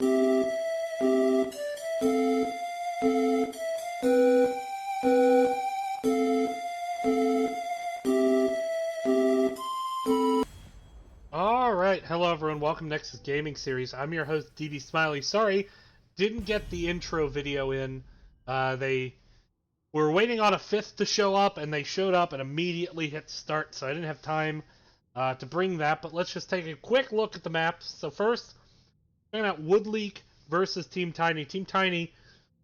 Alright, hello everyone, welcome to Nexus Gaming Series. I'm your host, DD Smiley. Sorry, didn't get the intro video in. They were waiting on a fifth to show up, and they showed up and immediately hit start, so I didn't have time to bring that, but let's just take a quick look at the maps. So first, checking out Woodleak versus Team Tiny. Team Tiny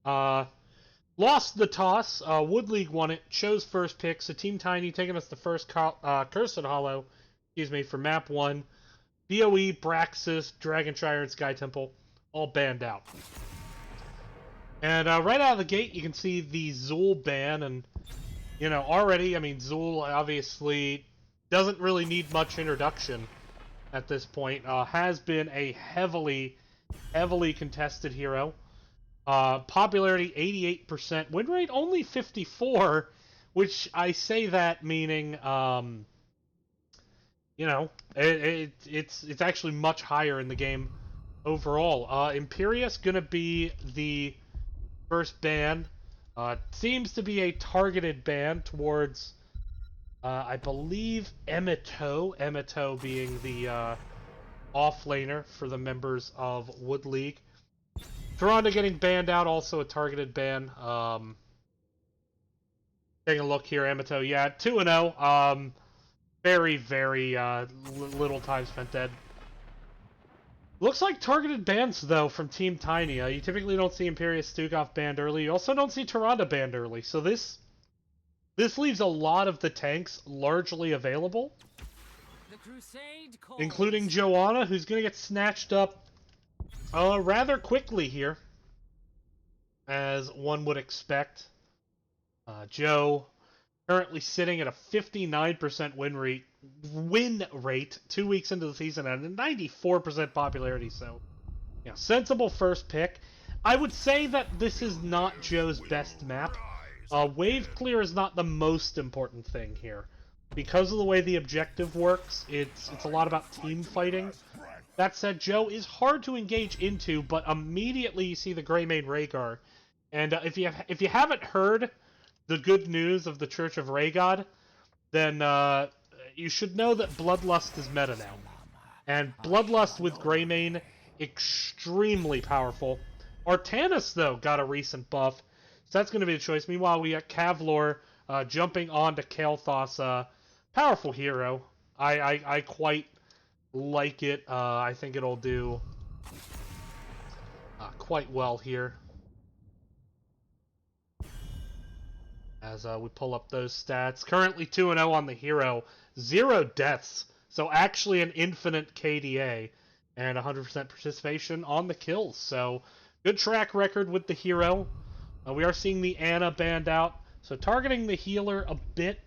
lost the toss. Woodleak won it, chose first pick, so Team Tiny taking us the first Cursed Hollow, for map 1. BOE, Braxis, Dragonshire, and Sky Temple all banned out. And right out of the gate, you can see the Zool ban, and, already, Zool obviously doesn't really need much introduction at this point. Has been a heavily contested hero. Popularity 88%, win rate only 54%, which I say that meaning, it's actually much higher in the game overall. Imperius gonna be the first ban. Seems to be a targeted ban towards, I believe, Emito. Emito being the offlaner for the members of Wood League. Toronto getting banned out, also a targeted ban. Taking a look here, Emito, yeah, 2-0. Very little time spent dead. Looks like targeted bans, though, from Team Tiny. You typically don't see Imperius Stukov banned early. You also don't see Tyrande banned early. So this leaves a lot of the tanks largely available. Including Joanna, who's going to get snatched up rather quickly here. As one would expect. Joe currently sitting at a 59% win rate 2 weeks into the season and a 94% popularity, so yeah, sensible first pick. I would say that this is not Joe's best map. Wave clear is not the most important thing here. Because of the way the objective works, it's a lot about team fighting. That said, Joe is hard to engage into, but immediately you see the Greymane Rhaegar. And if you haven't heard the good news of the Church of Rhaegod, then you should know that Bloodlust is meta now. And Bloodlust with Greymane, extremely powerful. Artanis, though, got a recent buff, so that's going to be the choice. Meanwhile, we got Kavlor jumping onto Kael'thas, powerful hero. I quite like it. I think it'll do quite well here. As we pull up those stats. Currently 2-0 on the hero. 0 deaths. So actually an infinite KDA. And 100% participation on the kills. So good track record with the hero. We are seeing the Anna banned out. So targeting the healer a bit.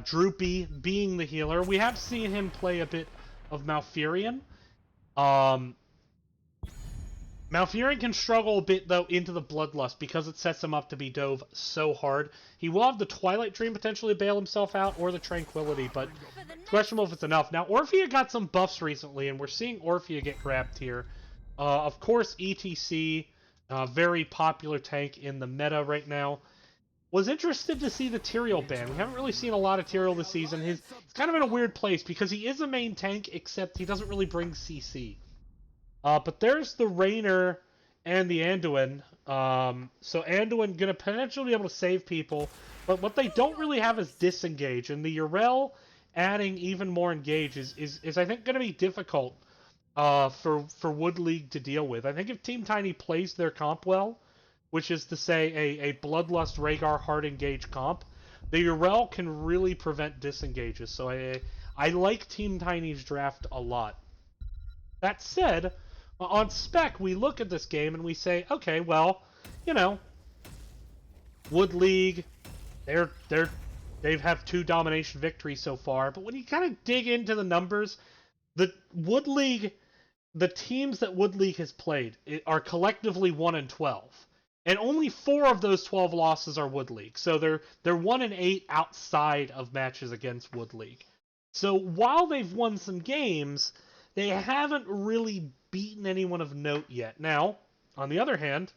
Droopy being the healer. We have seen him play a bit of Malfurion. Malfurion can struggle a bit, though, into the Bloodlust because it sets him up to be dove so hard. He will have the Twilight Dream potentially to bail himself out, or the Tranquility, but it's questionable if it's enough. Now, Orphea got some buffs recently, and we're seeing Orphea get grabbed here. Of course, ETC, very popular tank in the meta right now. Was interested to see the Tyrael ban. We haven't really seen a lot of Tyrael this season. He's kind of in a weird place because he is a main tank, except he doesn't really bring CC. But there's the Raynor and the Anduin. So Anduin going to potentially be able to save people. But what they don't really have is disengage. And the Yrel adding even more engage is I think, going to be difficult for Wood League to deal with. I think if Team Tiny plays their comp well, which is to say a Bloodlust Rhaegar hard engage comp, the Yrel can really prevent disengages. So I like Team Tiny's draft a lot. That said, on spec, we look at this game and we say, okay, well, Wood League, they have 2 domination victories so far. But when you kind of dig into the numbers, the teams that Wood League has played are collectively 1-12, and only 4 of those 12 losses are Wood League. So they're 1-8 outside of matches against Wood League. So while they've won some games, they haven't really beaten anyone of note yet. Now, on the other hand,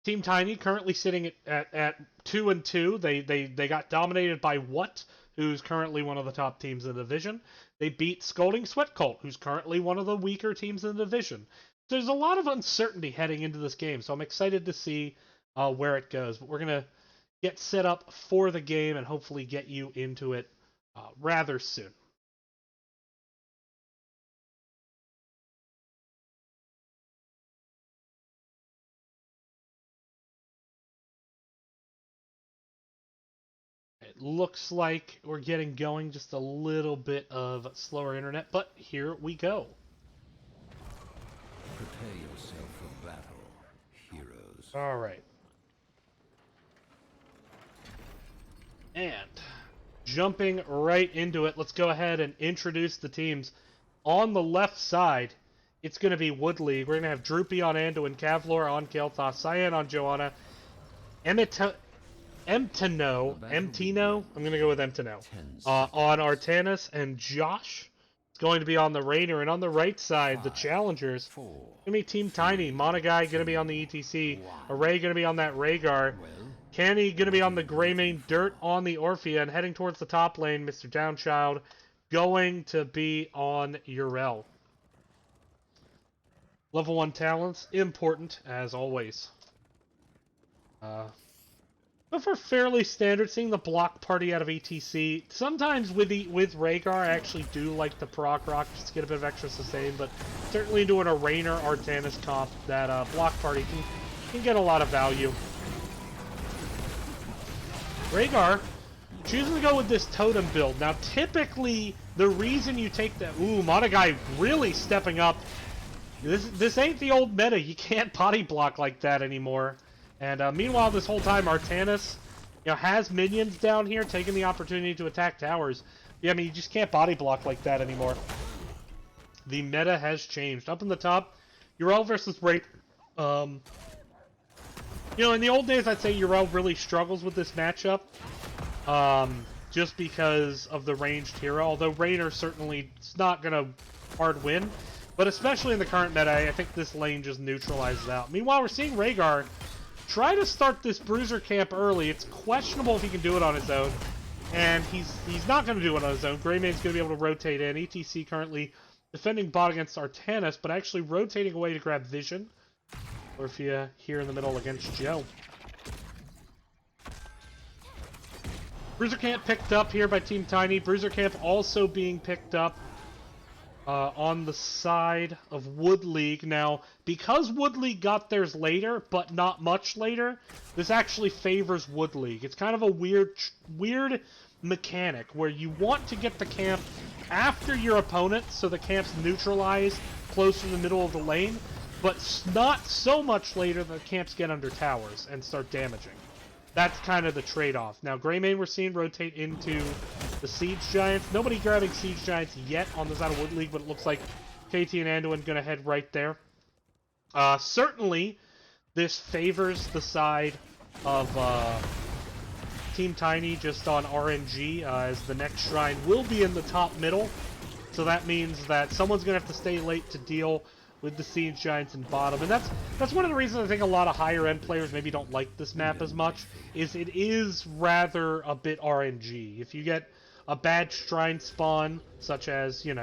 Team Tiny currently sitting at 2-2. They got dominated by What, who's currently one of the top teams in the division. They beat Scolding Sweat Cult, who's currently one of the weaker teams in the division. So there's a lot of uncertainty heading into this game, so I'm excited to see where it goes. But we're going to get set up for the game and hopefully get you into it rather soon. It looks like we're getting going, just a little bit of slower internet, but here we go. Prepare yourself for battle, heroes. All right. And jumping right into it, let's go ahead and introduce the teams. On the left side, it's going to be Wood League. We're going to have Droopy on Anduin, Kavlor on Kael'thas, Cyan on Joanna, Emtino, I'm going to go with Emtino, on Artanis, and Josh is going to be on the Rainer. And on the right side, the challengers, going to be Team Tiny, Monogai going to be on the ETC, Array going to be on that Rhaegar, Canny going to be on the Greymane, Dirt on the Orphea, and heading towards the top lane, Mr. Downchild going to be on Yrel. Level 1 talents, important as always. But for fairly standard, seeing the block party out of ETC, sometimes with Rhaegar, I actually do like the proc rock just to get a bit of extra sustain, but certainly doing a Rainer Artanis comp, that block party can get a lot of value. Rhaegar choosing to go with this totem build. Now, typically, the reason you take that... Ooh, Monogai really stepping up. This ain't the old meta. You can't body block like that anymore. And meanwhile, this whole time, Artanis, has minions down here, taking the opportunity to attack towers. Yeah, I mean, you just can't body block like that anymore. The meta has changed. Up in the top, Yrel versus Wraith. In the old days, I'd say Yrel really struggles with this matchup, just because of the ranged hero. Although Rainer certainly is not gonna hard win, but especially in the current meta, I think this lane just neutralizes out. Meanwhile, we're seeing Rhaegar try to start this Bruiser camp early. It's questionable if he can do it on his own, and he's not going to do it on his own. Greymane's going to be able to rotate in. ETC currently defending bot against Artanis, but actually rotating away to grab Vision. Orphea here in the middle against Joe. Bruiser camp picked up here by Team Tiny. Bruiser camp also being picked up on the side of Wood League. Now, because Wood League got theirs later, but not much later, this actually favors Wood League. It's kind of a weird mechanic where you want to get the camp after your opponent, so the camp's neutralized close to the middle of the lane, but not so much later that the camps get under towers and start damaging. That's kind of the trade-off. Now, Greymane we're seeing rotate into the Siege Giants. Nobody grabbing Siege Giants yet on the side of Wood League, but it looks like KT and Anduin going to head right there. Certainly, this favors the side of Team Tiny just on RNG, as the next shrine will be in the top middle. So that means that someone's going to have to stay late to deal with the Siege Giants in bottom. And that's one of the reasons I think a lot of higher-end players maybe don't like this map as much, is it is rather a bit RNG. If you get a bad shrine spawn, such as, you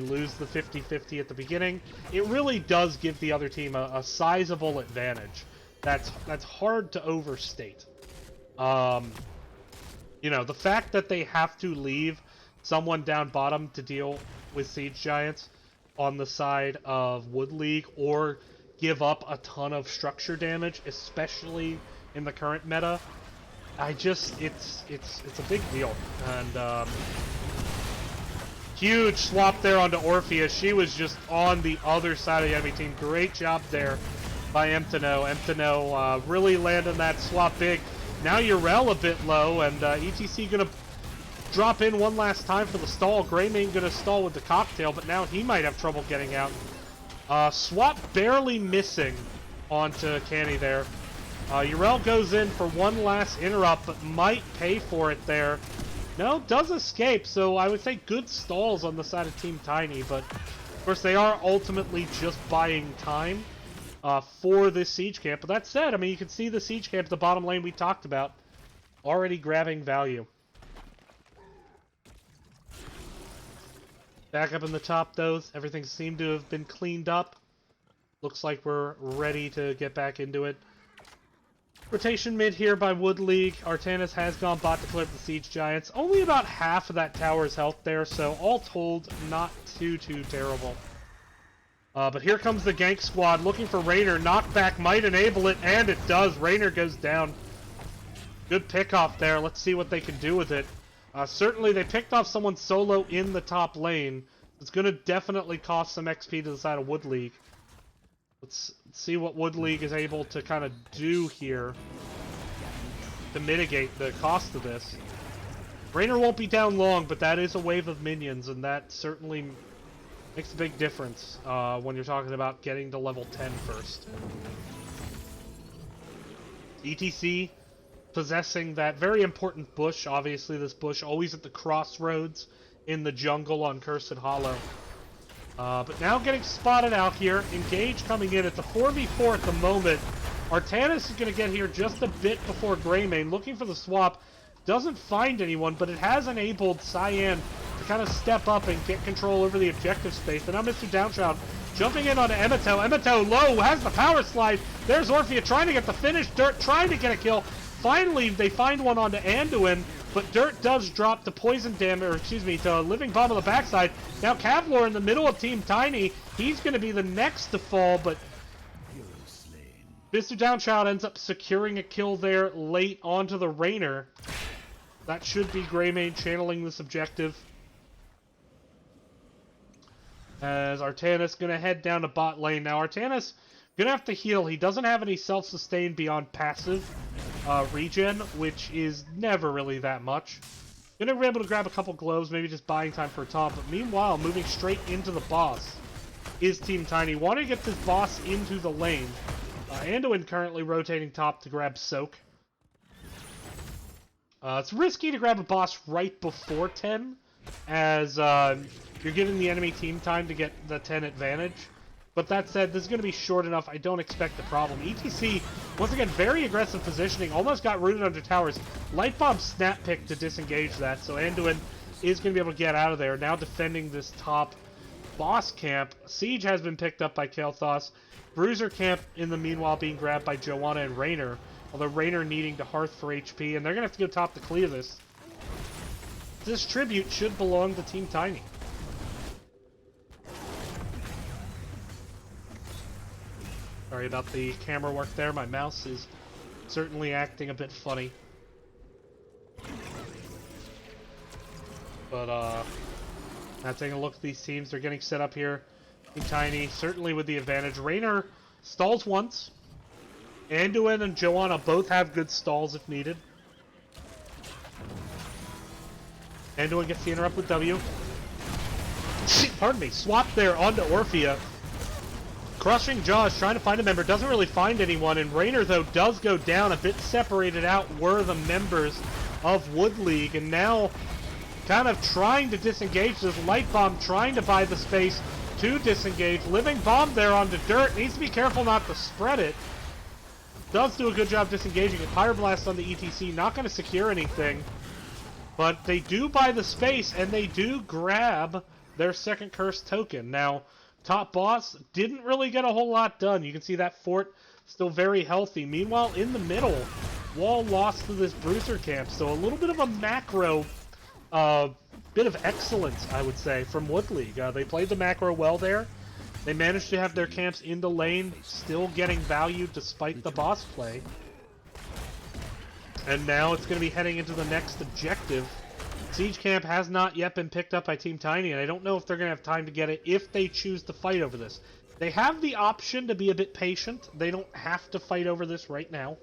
lose the 50-50 at the beginning, it really does give the other team a sizable advantage. That's hard to overstate. The fact that they have to leave someone down bottom to deal with Siege Giants on the side of Wood League, or give up a ton of structure damage, especially in the current meta, it's a big deal. And huge swap there onto Orphea. She was just on the other side of the enemy team. Great job there by Emtino. Emtino really landing that swap big. Now Yrel a bit low, and ETC gonna drop in one last time for the stall. Greymane gonna stall with the cocktail, but now he might have trouble getting out. Swap barely missing onto Canny there. Yrel goes in for one last interrupt, but might pay for it there. No, does escape, so I would say good stalls on the side of Team Tiny, but of course they are ultimately just buying time for this siege camp. But that said, I mean, you can see the siege camp at the bottom lane we talked about already grabbing value. Back up in the top, though, everything seemed to have been cleaned up. Looks like we're ready to get back into it. Rotation mid here by Wood League. Artanis has gone bot to clear up the Siege Giants. Only about half of that tower's health there, so all told, not too terrible. But here comes the gank squad looking for Raynor. Knockback might enable it, and it does. Raynor goes down. Good pick off there. Let's see what they can do with it. Certainly they picked off someone solo in the top lane. It's going to definitely cost some XP to the side of Wood League. Let's see what Wood League is able to kind of do here to mitigate the cost of this. Raynor won't be down long, but that is a wave of minions, and that certainly makes a big difference when you're talking about getting to level 10 first. ETC possessing that very important bush. Obviously, this bush always at the crossroads in the jungle on Cursed Hollow. But now getting spotted out here. Engage coming in. It's a 4v4 at the moment. Artanis is going to get here just a bit before Greymane, looking for the swap. Doesn't find anyone, but it has enabled Cyan to kind of step up and get control over the objective space. And now Mr. Downshroud jumping in onto Emito. Emito low, has the power slide. There's Orphea trying to get the finish. Dirt trying to get a kill. Finally, they find one onto Anduin. But Dirt does drop to poison damage, or excuse me, to Living Bomb on the backside. Now Kavlor in the middle of Team Tiny. He's going to be the next to fall, but Mr. Downshroud ends up securing a kill there late onto the Raynor. That should be Greymane channeling this objective. As Artanis going to head down to bot lane. Now Artanis going to have to heal. He doesn't have any self-sustain beyond passive regen, which is never really that much. Gonna be able to grab a couple globes, maybe just buying time for a top, but meanwhile, moving straight into the boss is Team Tiny. Want to get this boss into the lane. Anduin currently rotating top to grab Soak. It's risky to grab a boss right before 10, as you're giving the enemy team time to get the 10 advantage. But that said, this is going to be short enough. I don't expect a problem. ETC, once again, very aggressive positioning. Almost got rooted under towers. Light Bomb snap pick to disengage that. So Anduin is going to be able to get out of there. Now defending this top boss camp. Siege has been picked up by Kael'thas. Bruiser camp, in the meanwhile, being grabbed by Joanna and Raynor. Although Raynor needing to Hearth for HP. And they're going to have to go top to clear this. This tribute should belong to Team Tiny. Sorry about the camera work there. My mouse is certainly acting a bit funny. But, now taking a look at these teams, they're getting set up here. Team Tiny, certainly with the advantage. Raynor stalls once. Anduin and Joanna both have good stalls if needed. Anduin gets the interrupt with W. Pardon me, swap there onto Orphea. Crushing Jaws, trying to find a member, doesn't really find anyone, and Raynor, though, does go down. A bit separated out were the members of Wood League, and now kind of trying to disengage this Light Bomb, trying to buy the space to disengage. Living Bomb there onto Dirt, needs to be careful not to spread it. Does do a good job disengaging it. Pyroblast on the ETC, not going to secure anything, but they do buy the space, and they do grab their second curse token. Now, top boss didn't really get a whole lot done. You can see that fort still very healthy. Meanwhile, in the middle, wall lost to this Bruiser camp. So a little bit of a macro, bit of excellence, I would say, from Wood League. They played the macro well there. They managed to have their camps in the lane, still getting value despite the boss play. And now it's going to be heading into the next objective. Siege Camp has not yet been picked up by Team Tiny, and I don't know if they're going to have time to get it if they choose to fight over this. They have the option to be a bit patient. They don't have to fight over this right now.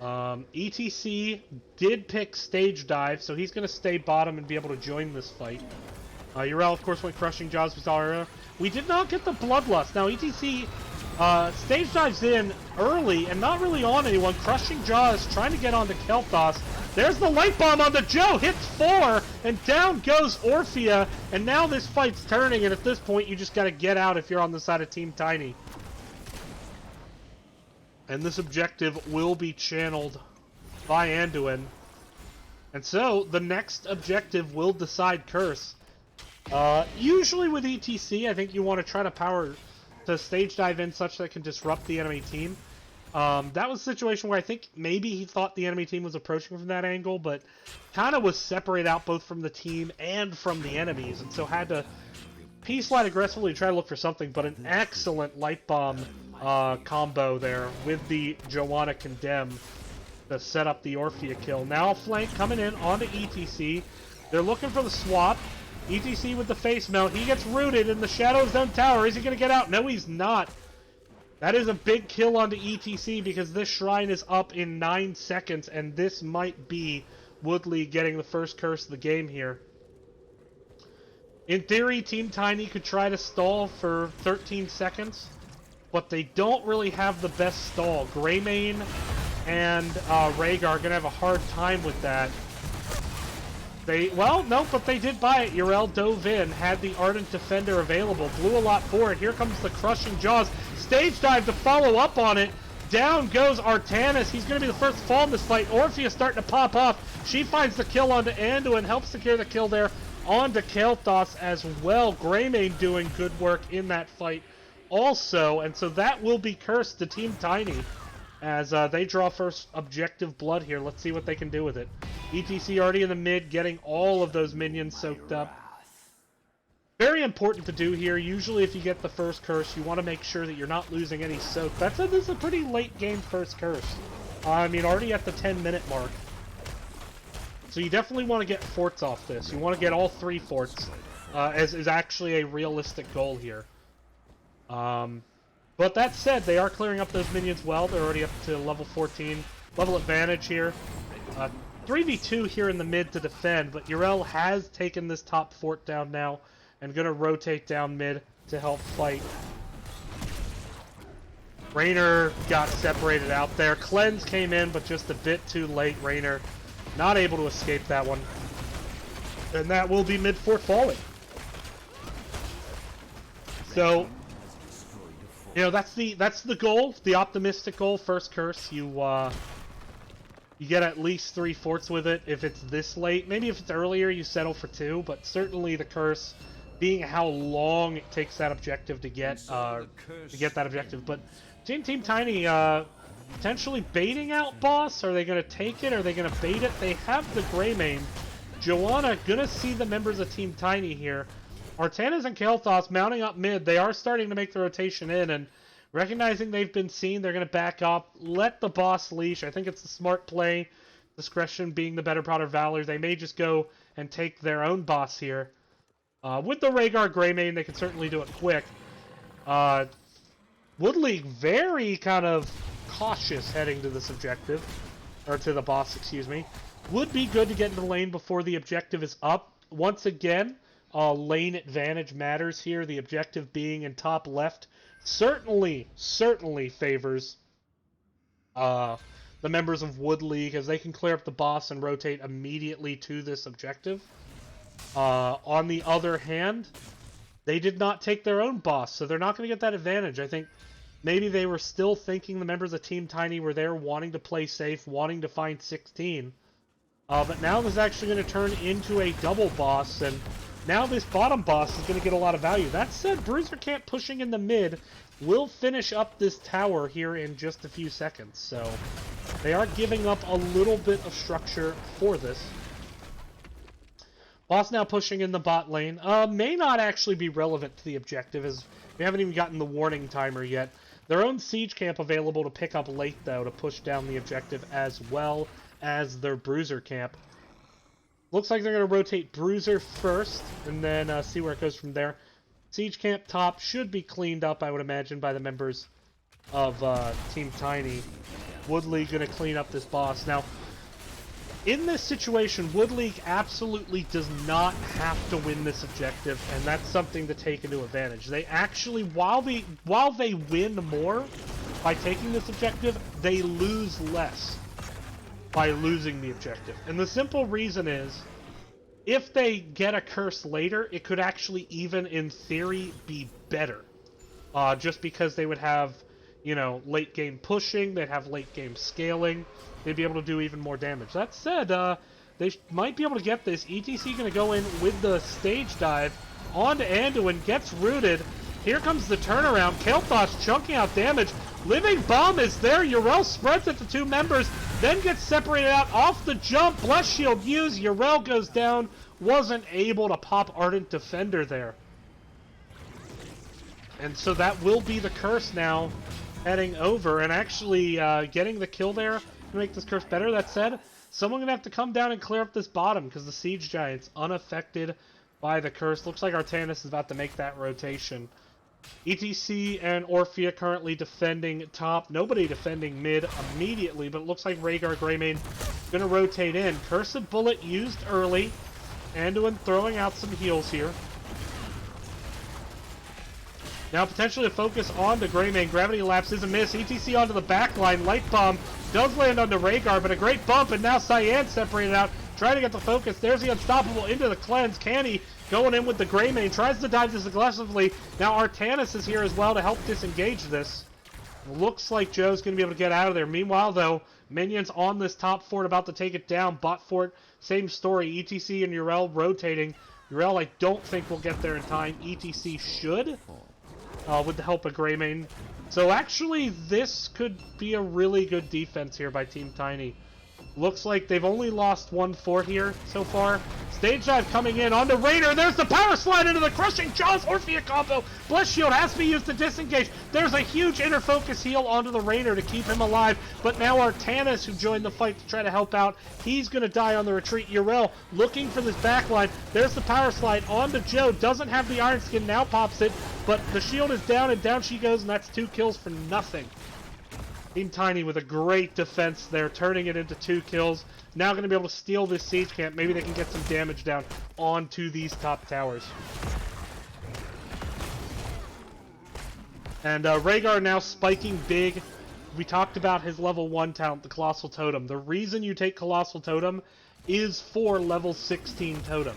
ETC did pick Stage Dive, so he's going to stay bottom and be able to join this fight. Yrel, of course, went Crushing Jaws with Zara. We did not get the Bloodlust. Now, ETC Stage Dives in early and not really on anyone. Crushing Jaws trying to get onto Kael'thas. There's the light bomb on the Joe, hits 4, and down goes Orphea, and now this fight's turning, and at this point you just gotta get out if you're on the side of Team Tiny. And this objective will be channeled by Anduin. And so, the next objective will decide Curse. Usually with ETC, I think you want to try to stage dive in such that it can disrupt the enemy team. That was a situation where I think maybe he thought the enemy team was approaching from that angle, but kind of was separated out both from the team and from the enemies, and so had to P-slide aggressively to try to look for something, but an excellent light bomb combo there with the Joanna Condemn to set up the Orphea kill. Now flank coming in onto ETC. They're looking for the swap. ETC with the face mount. He gets rooted in the Shadow Zone tower. Is he going to get out? No, he's not. That is a big kill onto ETC because this shrine is up in 9 seconds, and this might be Woodley getting the first curse of the game here. In theory, Team Tiny could try to stall for 13 seconds, but they don't really have the best stall. Greymane and Rhaegar are going to have a hard time with that. Well, no, but they did buy it. Yrel dove in, had the Ardent Defender available, blew a lot for it. Here comes the Crushing Jaws. Stage dive to follow up on it. Down goes Artanis. He's going to be the first to fall in this fight. Orphea starting to pop off. She finds the kill onto Anduin, helps secure the kill there onto Kael'thas as well. Greymane doing good work in that fight also, and so that will be cursed to Team Tiny as they draw first objective blood here. Let's see what they can do with it. ETC already in the mid, getting all of those minions soaked up. Very important to do here. Usually if you get the first curse, you want to make sure that you're not losing any soak. This is a pretty late game first curse. I mean, already at the 10-minute mark. So you definitely want to get forts off this. You want to get all 3 forts, as is actually a realistic goal here. But that said, they are clearing up those minions well. They're already up to level 14. Level advantage here. 3v2 here in the mid to defend, but Yrel has taken this top fort down now and going to rotate down mid to help fight. Raynor got separated out there. Cleanse came in, but just a bit too late. Raynor not able to escape that one. And that will be mid fort falling. So, you know, that's the goal, the optimistic goal, first curse. You get at least 3 forts with it if it's this late. Maybe if it's earlier, you settle for 2, but certainly the curse being how long it takes that objective to get that objective. But Team Tiny potentially baiting out boss. Are they going to take it? Are they going to bait it? They have the Greymane. Joanna going to see the members of Team Tiny here. Artanis and Kael'thas mounting up mid. They are starting to make the rotation in, and recognizing they've been seen, they're going to back up, let the boss leash. I think it's a smart play. Discretion being the better part of valor. They may just go and take their own boss here. With the Rhaegar Greymane, they can certainly do it quick. Woodley very kind of cautious heading to this objective. Or to the boss, excuse me. Would be good to get into the lane before the objective is up. Once again, lane advantage matters here. The objective being in top left certainly favors the members of Wood League, as they can clear up the boss and rotate immediately to this objective. On the other hand, they did not take their own boss, so they're not going to get that advantage. I think maybe they were still thinking the members of Team Tiny were there wanting to play safe, wanting to find 16. But now this is actually going to turn into a double boss, and now this bottom boss is going to get a lot of value. That said, Bruiser Camp pushing in the mid will finish up this tower here in just a few seconds. So they are giving up a little bit of structure for this. Boss now pushing in the bot lane. May not actually be relevant to the objective, as we haven't even gotten the warning timer yet. Their own siege camp available to pick up late, though, to push down the objective, as well as their Bruiser camp. Looks like they're going to rotate Bruiser first, and then see where it goes from there. Siege camp top should be cleaned up, I would imagine, by the members of Team Tiny. Wood League going to clean up this boss. Now, in this situation, Wood League absolutely does not have to win this objective, and that's something to take into advantage. They actually, while they win more by taking this objective, they lose less. by losing the objective. And the simple reason is, if they get a curse later, it could actually even, in theory, be better. Just because they would have, you know, late game pushing, they'd have late game scaling, they'd be able to do even more damage. That said, they might be able to get this. ETC going to go in with the stage dive onto Anduin, gets rooted. Here comes the turnaround. Kael'thas chunking out damage. Living Bomb is there. Yrel spreads it to two members, then gets separated out off the jump. Bless Shield used. Yrel goes down. Wasn't able to pop Ardent Defender there. And so that will be the curse now heading over. And actually getting the kill there to make this curse better. That said, someone going to have to come down and clear up this bottom because the Siege Giant's unaffected by the curse. Looks like Artanis is about to make that rotation. ETC and Orphea currently defending top. Nobody defending mid immediately, but it looks like Rhaegar Greymane going to rotate in. Cursed Bullet used early. Anduin throwing out some heals here. Now potentially a focus on the Greymane. Gravity Lapse is a miss. ETC onto the back line. Light Bomb does land onto Rhaegar, but a great bump, and now Cyan separated out. Trying to get the focus. There's the Unstoppable into the cleanse. Canny going in with the Greymane. Tries to dive this aggressively. Now Artanis is here as well to help disengage this. Looks like Joe's going to be able to get out of there. Meanwhile, though, minions on this top fort about to take it down. Bot fort, same story. ETC and Yrel rotating. Yrel, I don't think will get there in time. ETC should, with the help of Greymane. So actually, this could be a really good defense here by Team Tiny. Looks like they've only lost one fort here so far. Stage dive coming in onto Raider. There's the power slide into the Crushing Jaws Orphea combo. Bless Shield has to be used to disengage. There's a huge inner focus heal onto the Raider to keep him alive. But now Artanis, who joined the fight to try to help out, he's going to die on the retreat. Yrel looking for this backline. There's the power slide onto Joe. Doesn't have the Iron Skin, now pops it. But the shield is down, and down she goes, and that's 2 kills for nothing. Team Tiny with a great defense there, turning it into 2 kills. Now going to be able to steal this siege camp. Maybe they can get some damage down onto these top towers. And Rhaegar now spiking big. We talked about his level 1 talent, the Colossal Totem. The reason you take Colossal Totem is for level 16 Totem.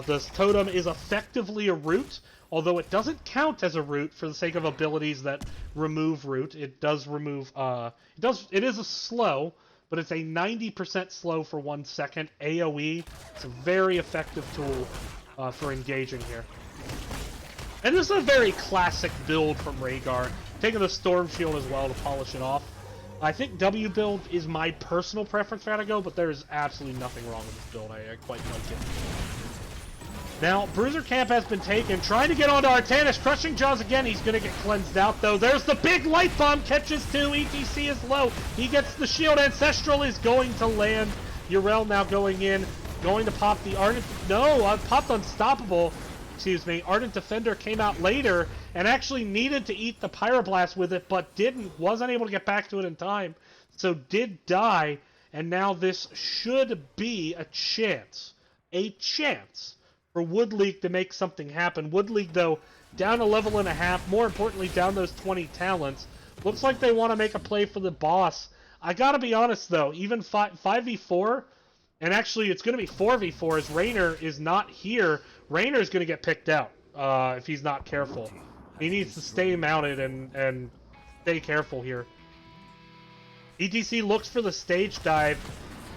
This Totem is effectively a root, although it doesn't count as a root for the sake of abilities that remove root. It does remove, it is a slow, but it's a 90% slow for 1 second. AoE, it's a very effective tool for engaging here. And this is a very classic build from Rhaegar, taking the Storm Shield as well to polish it off. I think W build is my personal preference for how to go, but there's absolutely nothing wrong with this build. I quite like it. Now, Bruiser Camp has been taken, trying to get onto Artanis, Crushing Jaws again. He's going to get cleansed out, though. There's the big Light Bomb, catches 2, ETC is low. He gets the shield, Ancestral is going to land. Yrel now going in, going to pop the Ardent, popped Unstoppable, excuse me. Ardent Defender came out later, and actually needed to eat the Pyroblast with it, but didn't, wasn't able to get back to it in time, so did die, and now this should be a chance for Wood League to make something happen. Wood League, though, down a level and a half. More importantly, down those 20 talents. Looks like they want to make a play for the boss. I gotta be honest, though. Even 5v4, and actually it's going to be 4v4 as Raynor is not here. Raynor's going to get picked out if he's not careful. He needs to stay mounted and stay careful here. ETC looks for the stage dive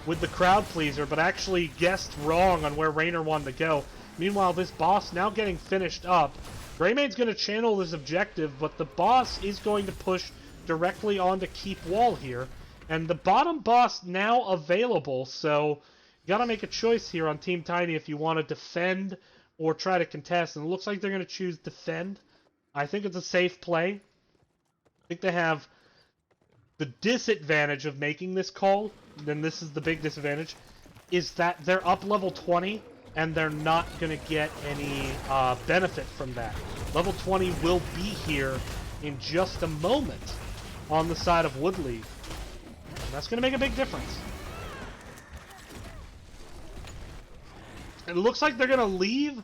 with the crowd pleaser, but actually guessed wrong on where Raynor wanted to go. Meanwhile, this boss now getting finished up. Greymane's going to channel this objective, but the boss is going to push directly onto Keep Wall here. And the bottom boss now available, so you got to make a choice here on Team Tiny if you want to defend or try to contest. And it looks like they're going to choose defend. I think it's a safe play. I think they have the disadvantage of making this call, then this is the big disadvantage, is that they're up level 20, and they're not going to get any benefit from that. Level 20 will be here in just a moment on the side of Wood League. And that's going to make a big difference. It looks like they're going to leave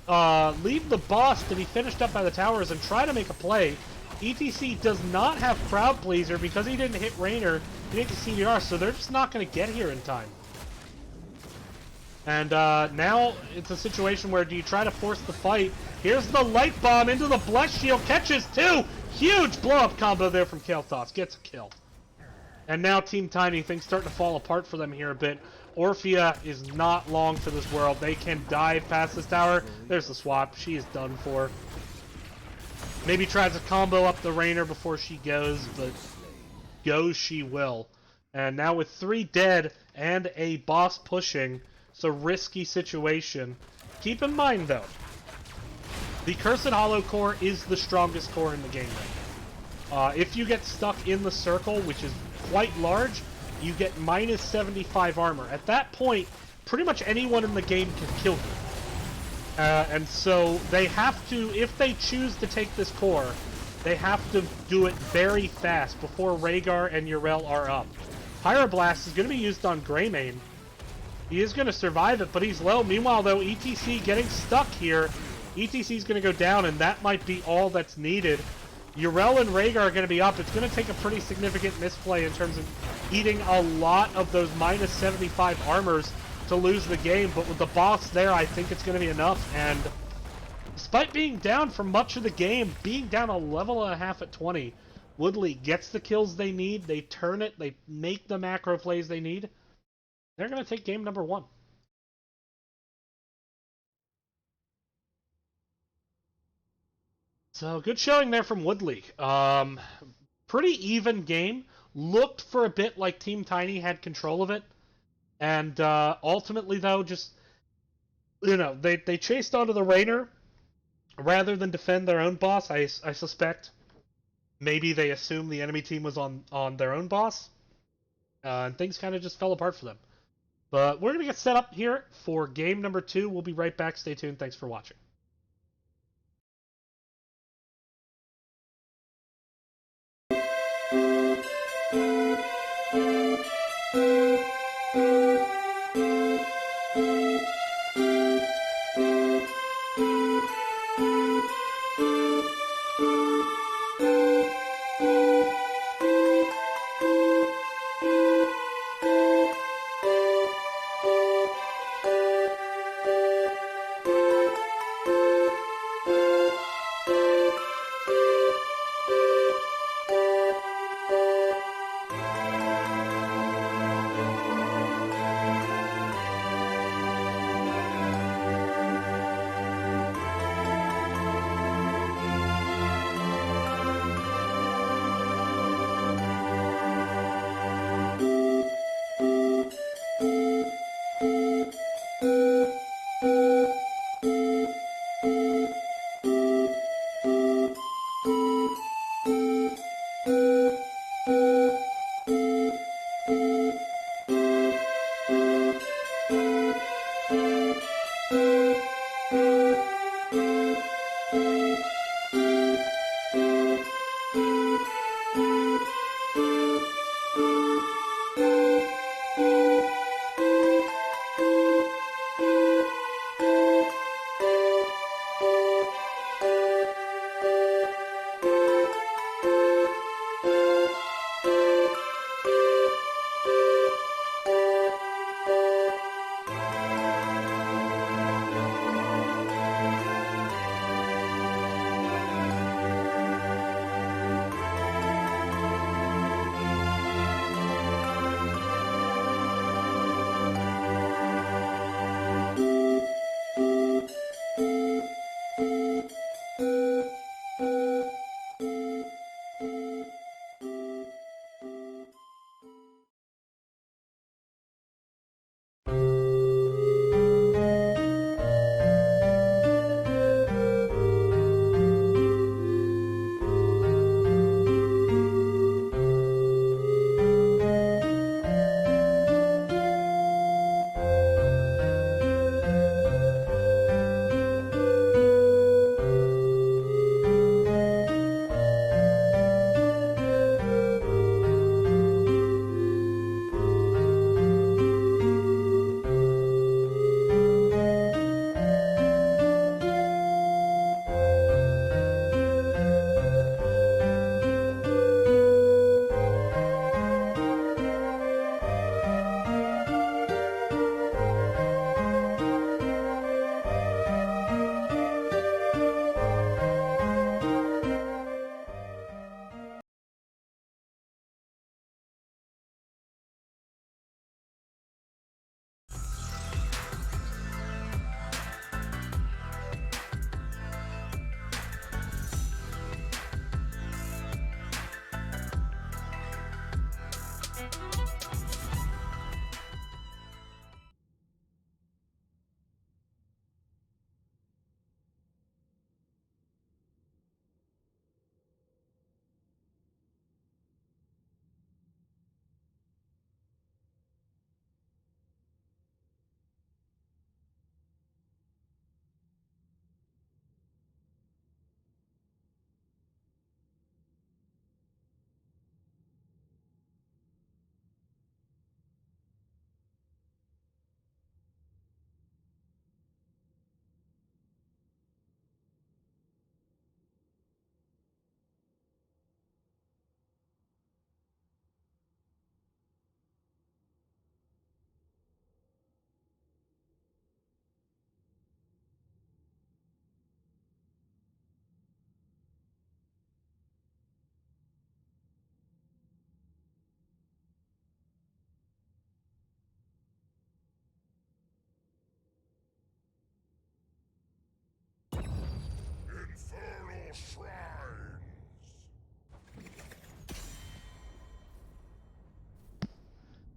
the boss to be finished up by the towers and try to make a play. ETC does not have Crowd Pleaser because he didn't hit Raynor. He didn't CDR, so they're just not going to get here in time. And now it's a situation where do you try to force the fight? Here's the light bomb into the blessed shield, catches two! Huge blow-up combo there from Kael'thas, gets a kill. And now Team Tiny, things starting to fall apart for them here a bit. Orphea is not long for this world. They can dive past this tower. There's the swap. She is done for. Maybe tries to combo up the Rainer before she goes, but go she will. And now with 3 dead and a boss pushing, it's a risky situation. Keep in mind, though, the Cursed Hollow core is the strongest core in the game right now. If you get stuck in the circle, which is quite large, you get minus 75 armor. At that point, pretty much anyone in the game can kill you. And so they have to, if they choose to take this core, they have to do it very fast before Rhaegar and Yrel are up. Pyroblast is going to be used on Greymane. He is going to survive it, but he's low. Meanwhile, though, ETC getting stuck here. ETC is going to go down, and that might be all that's needed. Yrel and Rhaegar are going to be up. It's going to take a pretty significant misplay in terms of eating a lot of those minus 75 armors to lose the game, but with the boss there, I think it's going to be enough. And despite being down for much of the game, being down a level and a half at 20, Woodley gets the kills they need, they turn it, they make the macro plays they need. They're going to take game number 1. So, good showing there from Woodley. Pretty even game. Looked for a bit like Team Tiny had control of it. And ultimately, though, just, you know, they chased onto the Rainer rather than defend their own boss. I suspect maybe they assumed the enemy team was on their own boss. And things kind of just fell apart for them. But we're going to get set up here for game number 2. We'll be right back. Stay tuned. Thanks for watching.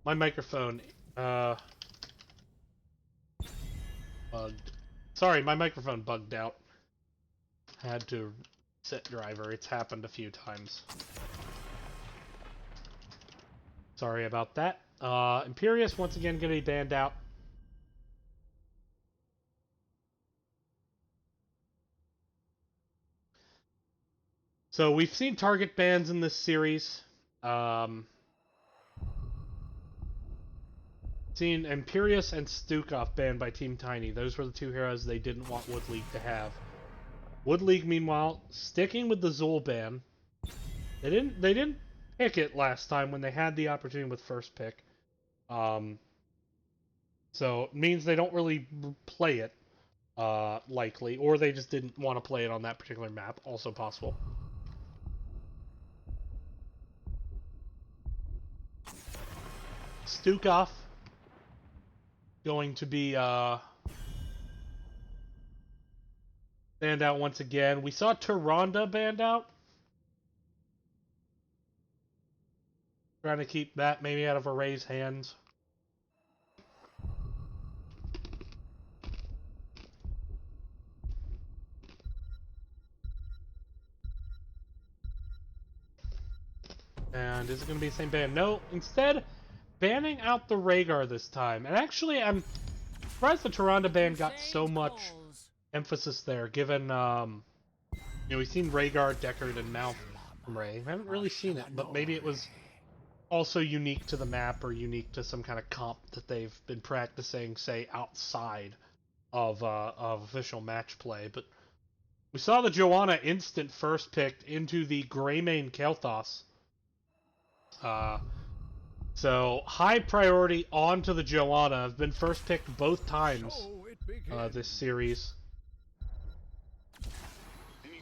My microphone, bugged. Sorry, my microphone bugged out. Had to set driver. It's happened a few times. Sorry about that. Imperius once again gonna be banned out. So we've seen target bans in this series. Seen Imperius and Stukov banned by Team Tiny. Those were the two heroes they didn't want Wood League to have. Wood League, meanwhile, sticking with the Zul ban. They didn't pick it last time when they had the opportunity with first pick. So it means they don't really play it, likely, or they just didn't want to play it on that particular map. Also possible. Stukov going to be banned out once again. We saw Tyrande banned out. Trying to keep that maybe out of Array's hands. And is it going to be the same ban? No, instead, banning out the Rhaegar this time. And actually, I'm surprised the Tyrande ban got so much emphasis there, given, we've seen Rhaegar, Deckard, and now Ray. I haven't really seen it, but maybe it was also unique to the map or unique to some kind of comp that they've been practicing, say, outside of official match play. But we saw the Joanna instant first picked into the Greymane Kael'thas. So high priority onto the Joanna. Have been first picked both times this series.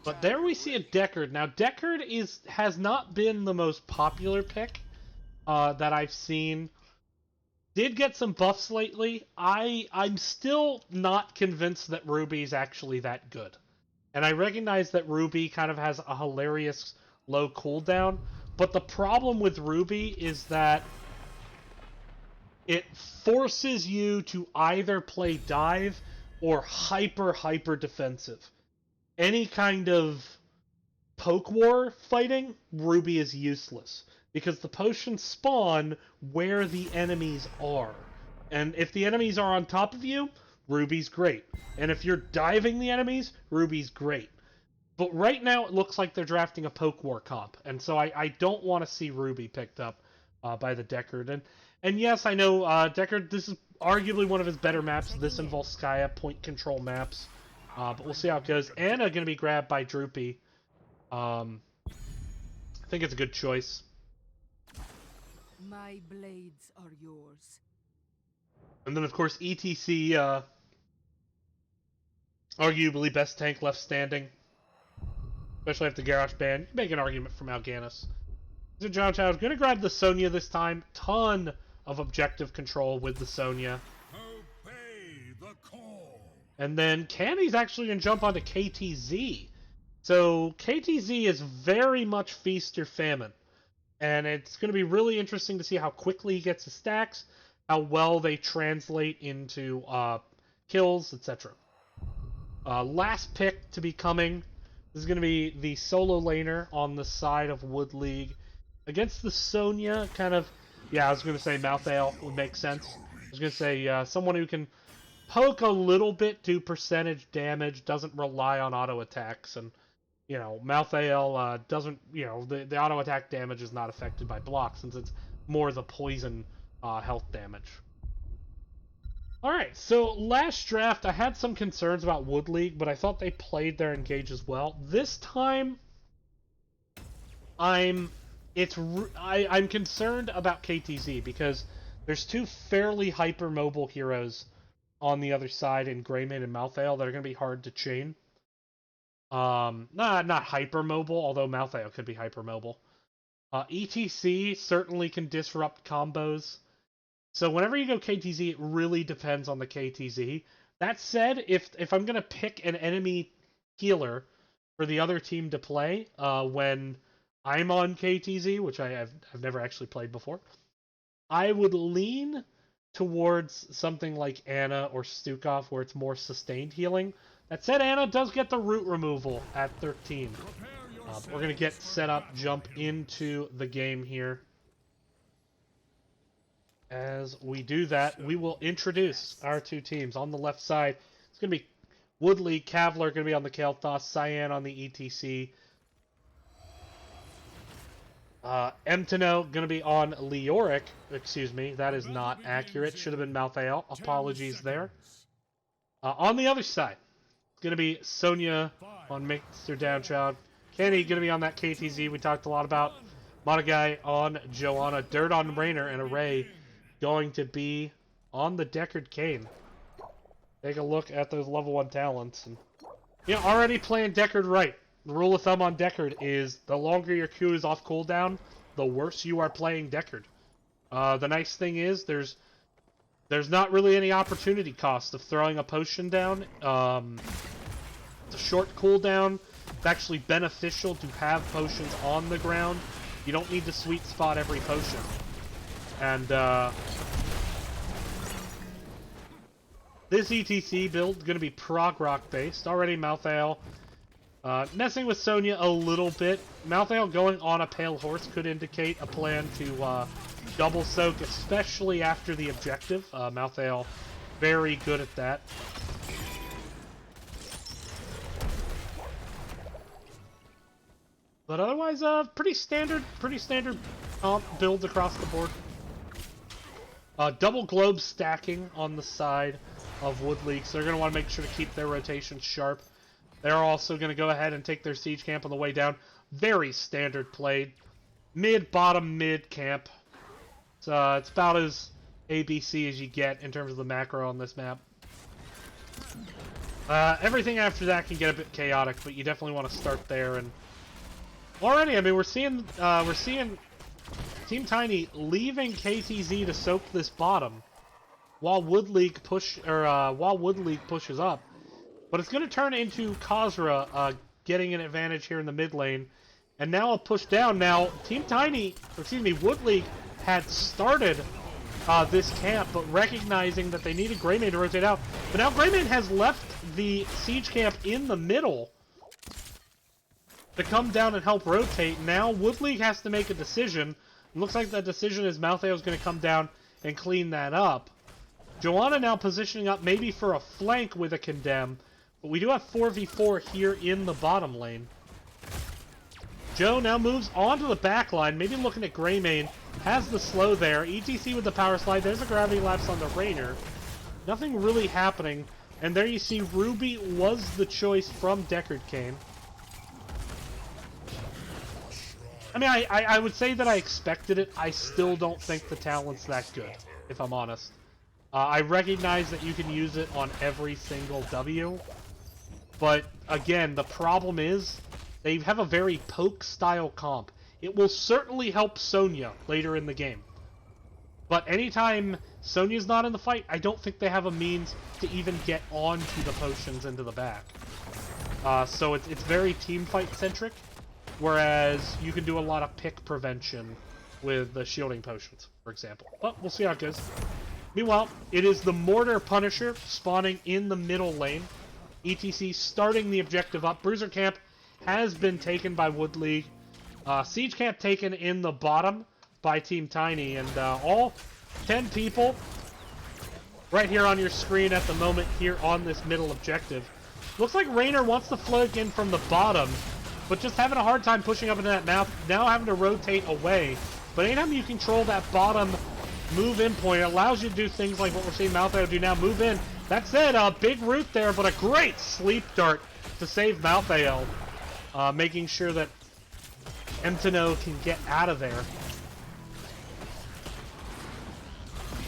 But there we see a Deckard. Now Deckard has not been the most popular pick that I've seen. Did get some buffs lately. I'm still not convinced that Ruby's actually that good. And I recognize that Ruby kind of has a hilarious low cooldown, but the problem with Ruby is that it forces you to either play dive or hyper defensive. Any kind of poke war fighting, Ruby is useless. Because the potions spawn where the enemies are. And if the enemies are on top of you, Ruby's great. And if you're diving the enemies, Ruby's great. But right now it looks like they're drafting a poke war comp. And so I don't want to see Ruby picked up by the Deckard. And yes, I know Deckard, this is arguably one of his better maps. This and Volskaya point control maps. But we'll see how it goes. Anna going to be grabbed by Droopy. I think it's a good choice. My blades are yours. And then, of course, ETC, arguably best tank left standing. Especially after Garrosh ban. You can make an argument for Mal'Ganis. So John Chow's going to grab the Sonya this time. Ton of objective control with the Sonya. Obey the call. And then Canny's actually going to jump onto KTZ. So KTZ is very much feast or famine. And it's going to be really interesting to see how quickly he gets his stacks, how well they translate into kills, etc. Last pick to be coming. This is going to be the solo laner on the side of Wood League. Against the Sonya, kind of, yeah, I was going to say Malthael would make sense. I was going to say someone who can poke a little bit, do percentage damage, doesn't rely on auto attacks, and Malthael doesn't, the auto attack damage is not affected by block since it's more the poison health damage. Alright, so last draft I had some concerns about Wood League, but I thought they played their engages well. This time, I'm concerned about KTZ because there's two fairly hyper-mobile heroes on the other side in Greymane and Malthael that are going to be hard to chain. Not hyper-mobile, although Malthael could be hyper-mobile. ETC certainly can disrupt combos. So whenever you go KTZ, it really depends on the KTZ. That said, if I'm going to pick an enemy healer for the other team to play when I'm on KTZ, which I've never actually played before, I would lean towards something like Anna or Stukov, where it's more sustained healing. That said, Anna does get the root removal at 13. We're going to get set up, jump into the game here. As we do that, we will introduce our two teams. On the left side, it's going to be Woodley, Kavler going to be on the Kael'thas, Cyan on the ETC. Emtino going to be on Leoric. Excuse me, that is not accurate. Should have been Malthael. Apologies there. On the other side, it's going to be Sonya on Mixer Downchild. Kenny going to be on that KTZ we talked a lot about. Monogai on Joanna. Dirt on Raynor, and Array going to be on the Deckard Cain. Take a look at those level 1 talents. And, you know, already playing Deckard right. The rule of thumb on Deckard is the longer your Q is off cooldown, the worse you are playing Deckard. The nice thing is there's not really any opportunity cost of throwing a potion down. It's a short cooldown. It's actually beneficial to have potions on the ground. You don't need to sweet spot every potion. And this ETC build is going to be prog rock based. Already Malthael messing with Sonya a little bit. Malthael going on a pale horse could indicate a plan to double soak, especially after the objective. Malthael very good at that. But otherwise, pretty standard builds across the board. Double globe stacking on the side of Woodley, so they're going to want to make sure to keep their rotations sharp. They're also going to go ahead and take their siege camp on the way down. Very standard played. Mid, bottom, mid camp. It's about as ABC as you get in terms of the macro on this map. Everything after that can get a bit chaotic, but you definitely want to start there. And already, I mean, we're seeing Team Tiny leaving KTZ to soak this bottom while Wood League pushes up. But it's going to turn into Khazra getting an advantage here in the mid lane. And now a push down. Now, Wood League had started this camp, but recognizing that they needed Greymane to rotate out. But now Greymane has left the siege camp in the middle to come down and help rotate. Now Wood League has to make a decision. It looks like that decision is Malthael is going to come down and clean that up. Joanna now positioning up maybe for a flank with a Condemn. But we do have 4v4 here in the bottom lane. Joe now moves onto the back line, maybe looking at Greymane. Has the slow there. ETC with the power slide. There's a gravity lapse on the Raynor. Nothing really happening. And there you see Ruby was the choice from Deckard Cain. I mean, I would say that I expected it. I still don't think the talent's that good, if I'm honest. I recognize that you can use it on every single W. But, again, the problem is they have a very poke-style comp. It will certainly help Sonya later in the game. But anytime Sonya's not in the fight, I don't think they have a means to even get onto the potions into the back. So it's very teamfight-centric, whereas you can do a lot of pick prevention with the shielding potions, for example. But we'll see how it goes. Meanwhile, it is the Mortar Punisher spawning in the middle lane. ETC starting the objective up. Bruiser Camp has been taken by Wood League. Siege Camp taken in the bottom by Team Tiny. And all 10 people right here on your screen at the moment here on this middle objective. Looks like Raynor wants to flank in from the bottom, but just having a hard time pushing up into that map. Now having to rotate away. But anytime you control that bottom move-in point, it allows you to do things like what we're seeing Malthael do now. Move in. That said, a big root there, but a great sleep dart to save Malthael. Making sure that Emtino can get out of there.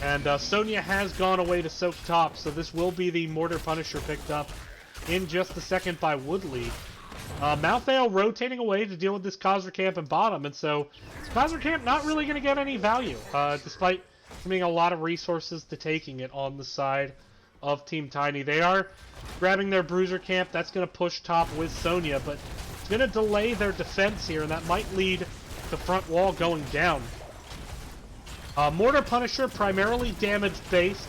And Sonya has gone away to soak top, so this will be the Mortar Punisher picked up in just a second by Wood League. Malthael rotating away to deal with this Khazra camp and bottom, and so this Khazra camp not really going to get any value, despite having a lot of resources to taking it on the side of Team Tiny. They are grabbing their Bruiser camp. That's going to push top with Sonya, but it's going to delay their defense here, and that might lead to front wall going down. Mortar Punisher, primarily damage-based.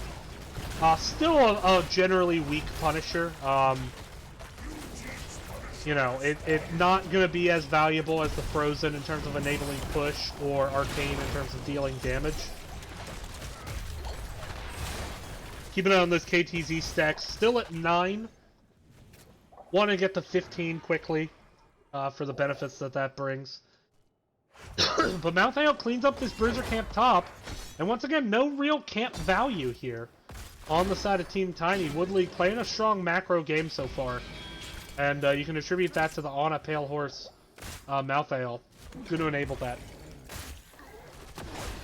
Still a generally weak Punisher. You know, it's not going to be as valuable as the Frozen in terms of enabling push, or Arcane in terms of dealing damage. Keep an eye on those KTZ stacks. Still at 9. Want to get to 15 quickly for the benefits that brings. But Malthael cleans up this Bruiser camp top. And once again, no real camp value here on the side of Team Tiny. Wood League playing a strong macro game so far. And you can attribute that to the Anna Pale Horse Malthael. Going to enable that.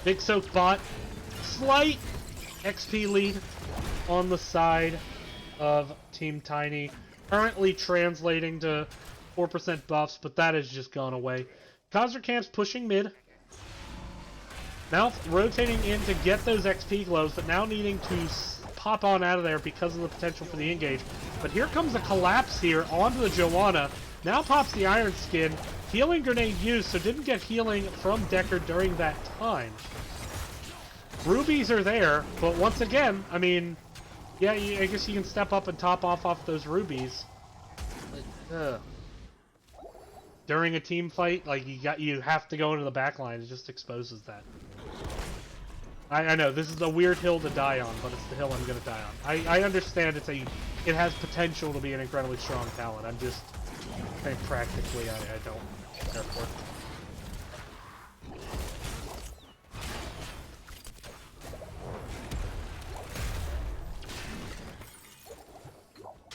Big Soak bot. Slight XP lead on the side of Team Tiny. Currently translating to 4% buffs, but that has just gone away. Khazra Camp's pushing mid. Mouth rotating in to get those XP glows, but now needing to pop on out of there because of the potential for the engage. But here comes a collapse here onto the Joanna. Now pops the Iron Skin. Healing grenade used, so didn't get healing from Decker during that time. Rubies are there, but once again, I mean, yeah, I guess you can step up and top off those rubies. But, during a team fight, like you have to go into the back line. It just exposes that. I know this is a weird hill to die on, but it's the hill I'm gonna die on. I understand it has potential to be an incredibly strong talent. I'm just saying practically I don't care for it.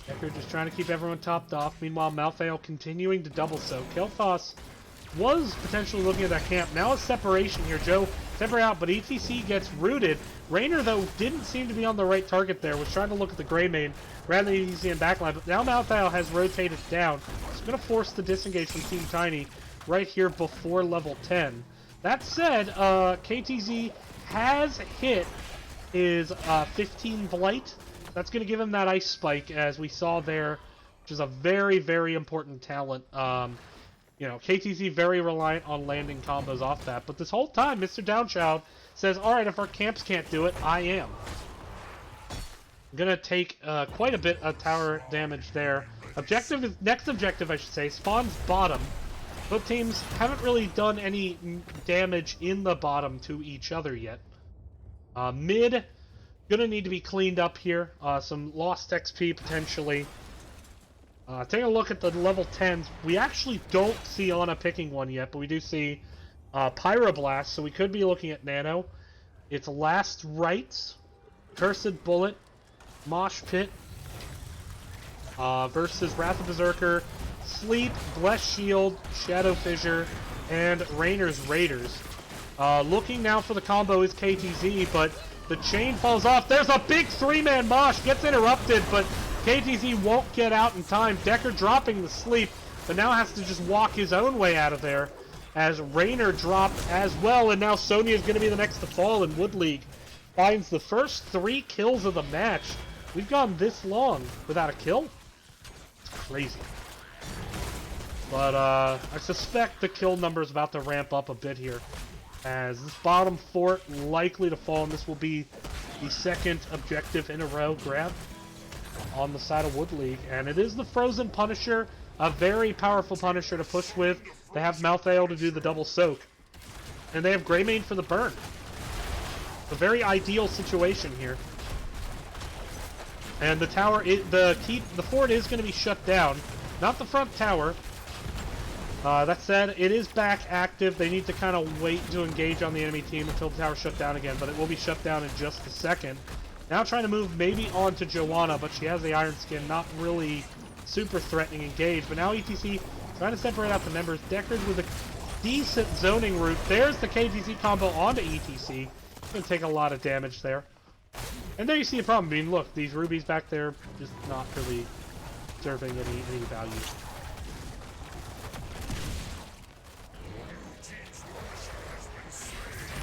Decker just trying to keep everyone topped off. Meanwhile, Malthael continuing to double soak. Kel'Thas was potentially looking at that camp. Now a separation here. Joe separate out, but ETC gets rooted. Raynor, though, didn't seem to be on the right target there. Was trying to look at the Greymane rather than ETC in backline. But now Malthael has rotated down. It's going to force the disengage from Team Tiny right here before level 10. That said, KTZ has hit his 15 Blight. That's going to give him that Ice Spike, as we saw there, which is a very, very important talent. You know, KTZ very reliant on landing combos off that. But this whole time, Mr. Downchild says, alright, if our camps can't do it, I am. I'm going to take quite a bit of tower damage there. Next objective, I should say, spawns bottom. Both teams haven't really done any damage in the bottom to each other yet. Mid, gonna need to be cleaned up here. Some lost XP potentially. Take a look at the level 10s. We actually don't see Anna picking one yet, but we do see Pyroblast, so we could be looking at Nano. It's Last Rites, Cursed Bullet, Mosh Pit, versus Wrath of Berserker, Sleep, Blessed Shield, Shadow Fissure, and Raynor's Raiders. Looking now for the combo is KTZ, but the chain falls off. There's a big 3-man mosh. Gets interrupted, but KTZ won't get out in time. Decker dropping the sleep, but now has to just walk his own way out of there as Raynor dropped as well, and now Sonya is going to be the next to fall, and Wood League finds the first 3 kills of the match. We've gone this long without a kill? It's crazy. But I suspect the kill number is about to ramp up a bit here, as this bottom fort likely to fall, and this will be the second objective in a row grab on the side of Wood League. And it is the Frozen Punisher, a very powerful Punisher to push with. They have Malthael to do the double soak, and they have Greymane for the burn. A very ideal situation here. And the tower, the fort is going to be shut down, not the front tower. That said, it is back active. They need to kind of wait to engage on the enemy team until the tower's shut down again, but it will be shut down in just a second. Now trying to move maybe onto Joanna, but she has the Iron Skin, not really super threatening engage. But now ETC trying to separate out the members. Deckard with a decent zoning route. There's the KTZ combo onto ETC. Gonna take a lot of damage there. And there you see the problem. I mean, look, these rubies back there just not really serving any value.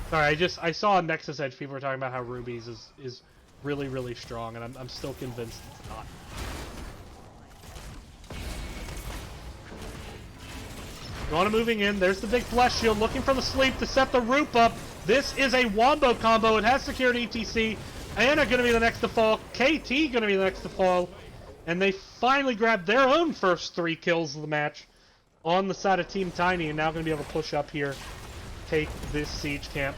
Sorry, I saw on Nexus Edge people were talking about how rubies is really, really strong, and I'm still convinced it's not. Joanna moving in. There's the big flesh shield, looking for the sleep to set the root up. This is a wombo combo. It has secured ETC. Anna going to be the next to fall. KT going to be the next to fall. And they finally grabbed their own first 3 kills of the match on the side of Team Tiny, and now going to be able to push up here, take this siege camp.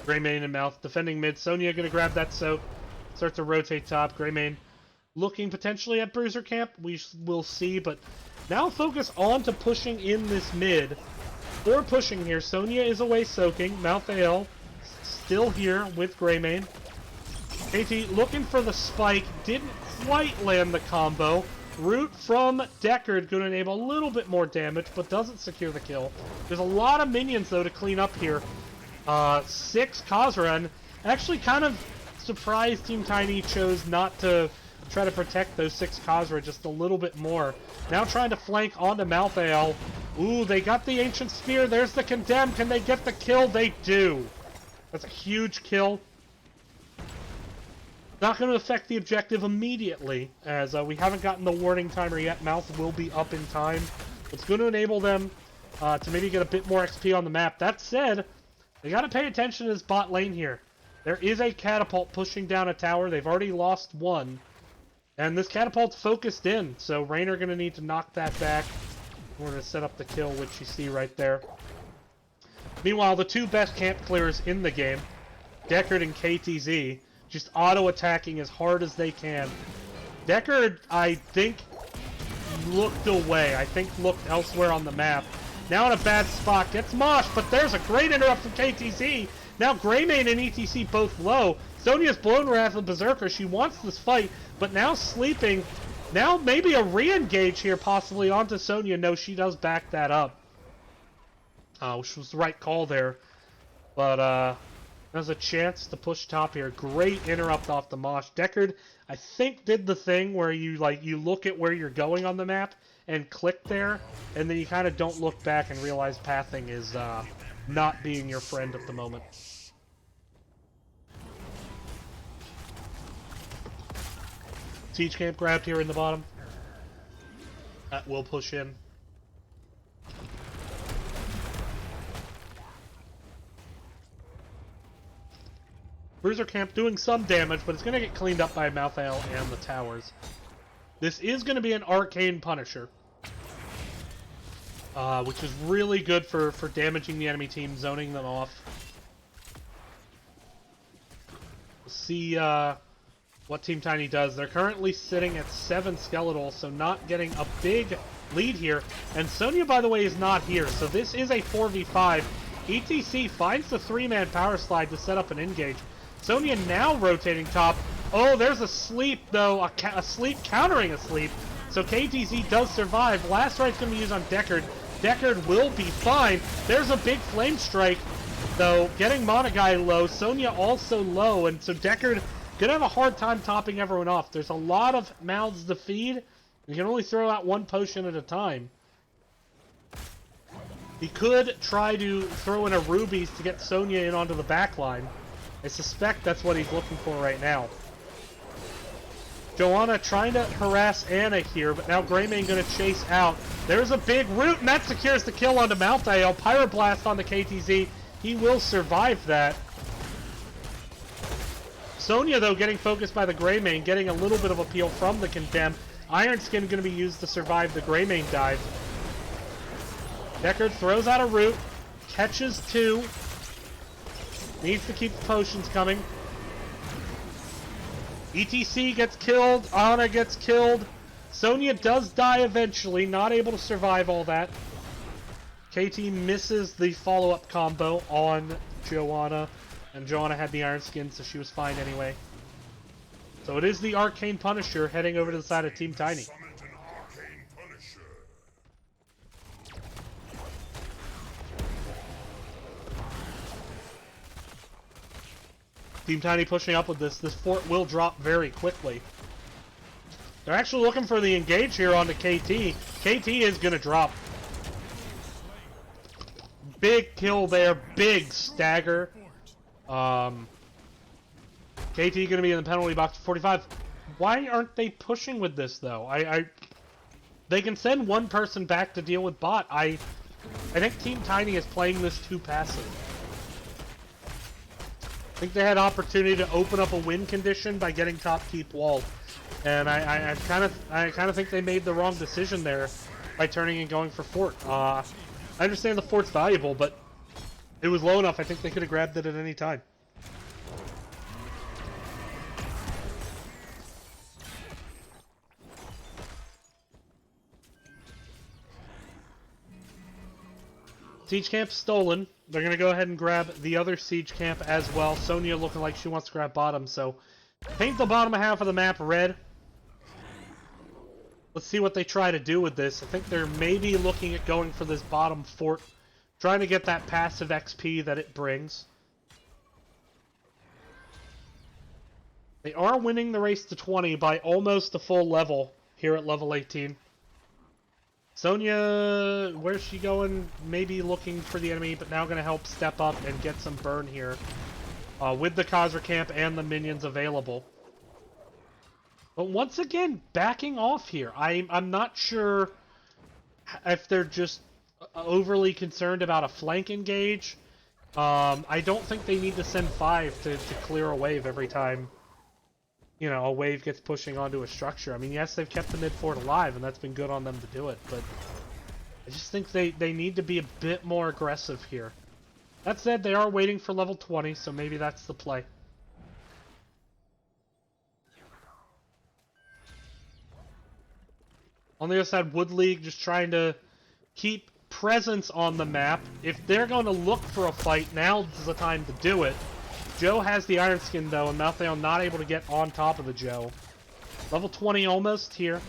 Greymane and Mouth defending mid. Sonya going to grab that soak. Start to rotate top. Greymane looking potentially at Bruiser camp. We will see, but now focus on to pushing in this mid. Or pushing here. Sonya is away soaking. Mouth AL still here with Greymane. KT looking for the spike. Didn't quite land the combo. Root from Deckard going to enable a little bit more damage, but doesn't secure the kill. There's a lot of minions, though, to clean up here. 6 Khazra, and actually kind of surprised Team Tiny chose not to try to protect those 6 Khazra just a little bit more. Now trying to flank onto Malthael. Ooh, they got the Ancient Spear. There's the Condemn. Can they get the kill? They do. That's a huge kill. Not going to affect the objective immediately, as we haven't gotten the warning timer yet. Mouth will be up in time. It's going to enable them to maybe get a bit more XP on the map. That said, they got to pay attention to this bot lane here. There is a catapult pushing down a tower. They've already lost 1. And this catapult's focused in, so Raynor going to need to knock that back in order to set up the kill, which you see right there. Meanwhile, the 2 best camp clearers in the game, Deckard and KTZ, just auto-attacking as hard as they can. Deckard, I think, looked away. I think looked elsewhere on the map. Now in a bad spot. Gets moshed, but there's a great interrupt from KTZ. Now Greymane and ETC both low. Sonya's blown Wrath of Berserker. She wants this fight, but now sleeping. Now maybe a re-engage here possibly onto Sonya. No, she does back that up. Which was the right call there. But, there's a chance to push top here. Great interrupt off the mosh. Deckard, I think, did the thing where you look at where you're going on the map and click there, and then you kind of don't look back and realize pathing is not being your friend at the moment. Siege camp grabbed here in the bottom. That will push in. Bruiser camp doing some damage, but it's going to get cleaned up by Malthael and the towers. This is going to be an Arcane Punisher, which is really good for damaging the enemy team, zoning them off. We'll see what Team Tiny does. They're currently sitting at 7 Skeletal, so not getting a big lead here. And Sonya, by the way, is not here, so this is a 4v5. ETC finds the 3-man power slide to set up an engage. Sonya now rotating top. Oh, there's a sleep, though. A sleep countering a sleep. So KTZ does survive. Last right's going to be used on Deckard. Deckard will be fine. There's a big flame strike, though, getting Monogai low. Sonya also low, and so Deckard going to have a hard time topping everyone off. There's a lot of mouths to feed. You can only throw out 1 potion at a time. He could try to throw in a Rubies to get Sonya in onto the back line. I suspect that's what he's looking for right now. Joanna trying to harass Anna here, but now Greymane going to chase out. There's a big root, and that secures the kill onto Malthael. Pyroblast on the KTZ. He will survive that. Sonya, though, getting focused by the Greymane, getting a little bit of appeal from the Condemn. Iron Skin going to be used to survive the Greymane dive. Deckard throws out a root, catches 2. Needs to keep the potions coming. ETC gets killed. Anna gets killed. Sonya does die eventually. Not able to survive all that. KT misses the follow-up combo on Joanna. And Joanna had the Iron Skin, so she was fine anyway. So it is the Arcane Punisher heading over to the side of Team Tiny. Team Tiny pushing up with this. This fort will drop very quickly. They're actually looking for the engage here onto KT. KT is going to drop. Big kill there. Big stagger. KT going to be in the penalty box for 45. Why aren't they pushing with this, though? They can send 1 person back to deal with bot. I think Team Tiny is playing this too passive. I think they had opportunity to open up a win condition by getting top keep wall, and I kind of think they made the wrong decision there by turning and going for fort. I understand the fort's valuable, but it was low enough. I think they could have grabbed it at any time. Siege camp stolen. They're going to go ahead and grab the other siege camp as well. Sonya looking like she wants to grab bottom, so paint the bottom half of the map red. Let's see what they try to do with this. I think they're maybe looking at going for this bottom fort, trying to get that passive XP that it brings. They are winning the race to 20 by almost a full level here at level 18. Sonya, where's she going? Maybe looking for the enemy, but now going to help step up and get some burn here with the Khazra camp and the minions available. But once again, backing off here. I'm not sure if they're just overly concerned about a flank engage. I don't think they need to send 5 to clear a wave every time, you know, a wave gets pushing onto a structure. I mean, yes, they've kept the mid fort alive, and that's been good on them to do it, but I just think they need to be a bit more aggressive here. That said, they are waiting for level 20, so maybe that's the play. On the other side, Wood League just trying to keep presence on the map. If they're going to look for a fight, now's the time to do it. Joe has the Iron Skin, though, and Malthael not able to get on top of the Joe. Level 20 almost here.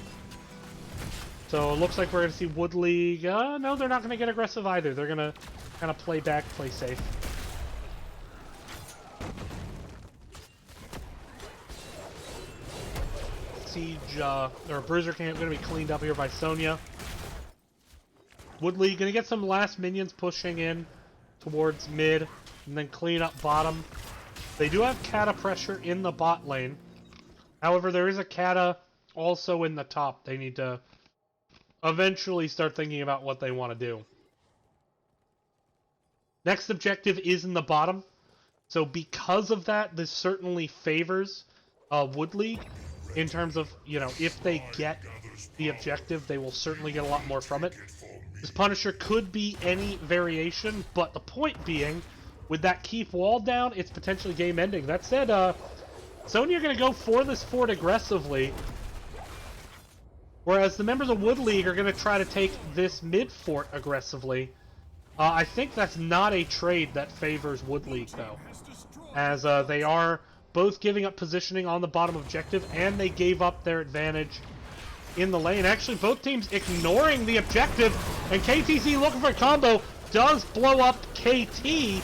So it looks like we're going to see Wood League. No, they're not going to get aggressive either. They're going to kind of play back, play safe. Siege, or Bruiser camp going to be cleaned up here by Sonya. Wood League going to get some last minions pushing in towards mid, and then clean up bottom. They do have Kata pressure in the bot lane. However, there is a Kata also in the top. They need to eventually start thinking about what they want to do. Next objective is in the bottom. So because of that, this certainly favors Wood League in terms of, you know, if they get the objective, they will certainly get a lot more from it. This Punisher could be any variation, but the point being, with that keep wall down, it's potentially game ending. That said, Sonya are going to go for this fort aggressively, whereas the members of Wood League are going to try to take this mid fort aggressively. I think that's not a trade that favors Wood League, though, as they are both giving up positioning on the bottom objective, and they gave up their advantage in the lane. Actually, both teams ignoring the objective, and KTZ looking for a combo does blow up KT.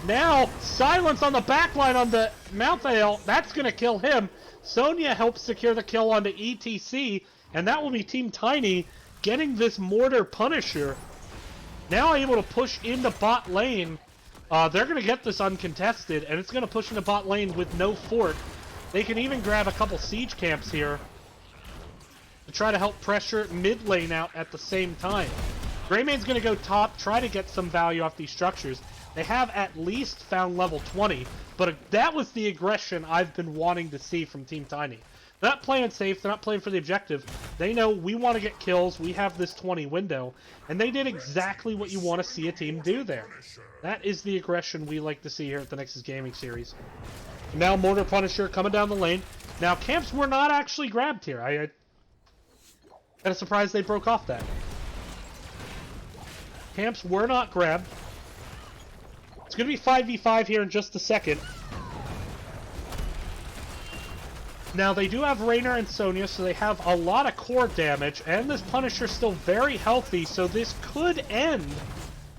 Now, silence on the backline on the Malthael. That's going to kill him. Sonya helps secure the kill onto ETC, and that will be Team Tiny getting this Mortar Punisher. Now able to push into bot lane. They're going to get this uncontested, and it's going to push into bot lane with no fort. They can even grab a couple siege camps here to try to help pressure mid lane out at the same time. Greymane's going to go top, try to get some value off these structures. They have at least found level 20, but that was the aggression I've been wanting to see from Team Tiny. They're not playing safe, they're not playing for the objective. They know we want to get kills, we have this 20 window, and they did exactly what you want to see a team do there. That is the aggression we like to see here at the Nexus Gaming Series. Now Mortar Punisher coming down the lane. Now camps were not actually grabbed here. I kind of surprised they broke off that. Camps were not grabbed. It's going to be 5v5 here in just a second. Now, they do have Raynor and Sonya, so they have a lot of core damage, and this Punisher's still very healthy, so this could end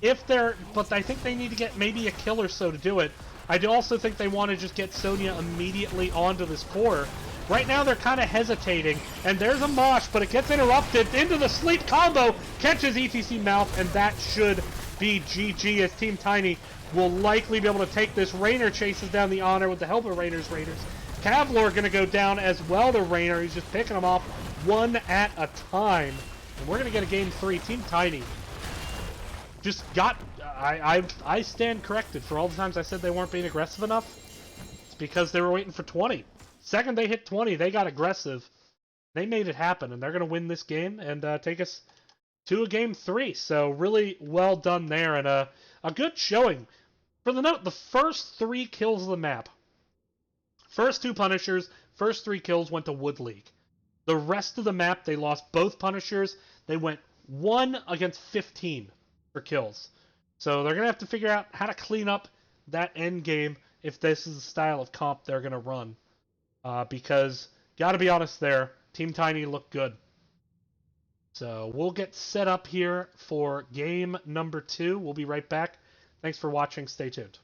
if they're... But I think they need to get maybe a kill or so to do it. I do also think they want to just get Sonya immediately onto this core. Right now, they're kind of hesitating, and there's a mosh, but it gets interrupted into the sleep combo, catches ETC mouth, and that should be GG, as Team Tiny will likely be able to take this. Raynor chases down the Honor with the help of Raynor's Raiders. Kavlar going to go down as well to Raynor. He's just picking them off one at a time. And we're going to get a game 3. Team Tiny just got... I stand corrected for all the times I said they weren't being aggressive enough. because they were waiting for 20. Second they hit 20, they got aggressive. They made it happen, and they're going to win this game and take us to a game 3. So really well done there, and a good showing. For the note, the first 3 kills of the map, first 2 Punishers, first 3 kills went to Wood League. The rest of the map, they lost both Punishers. They went 1 against 15 for kills. So they're going to have to figure out how to clean up that end game if this is the style of comp they're going to run. Because, got to be honest there, Team Tiny looked good. So we'll get set up here for game number 2. We'll be right back. Thanks for watching. Stay tuned.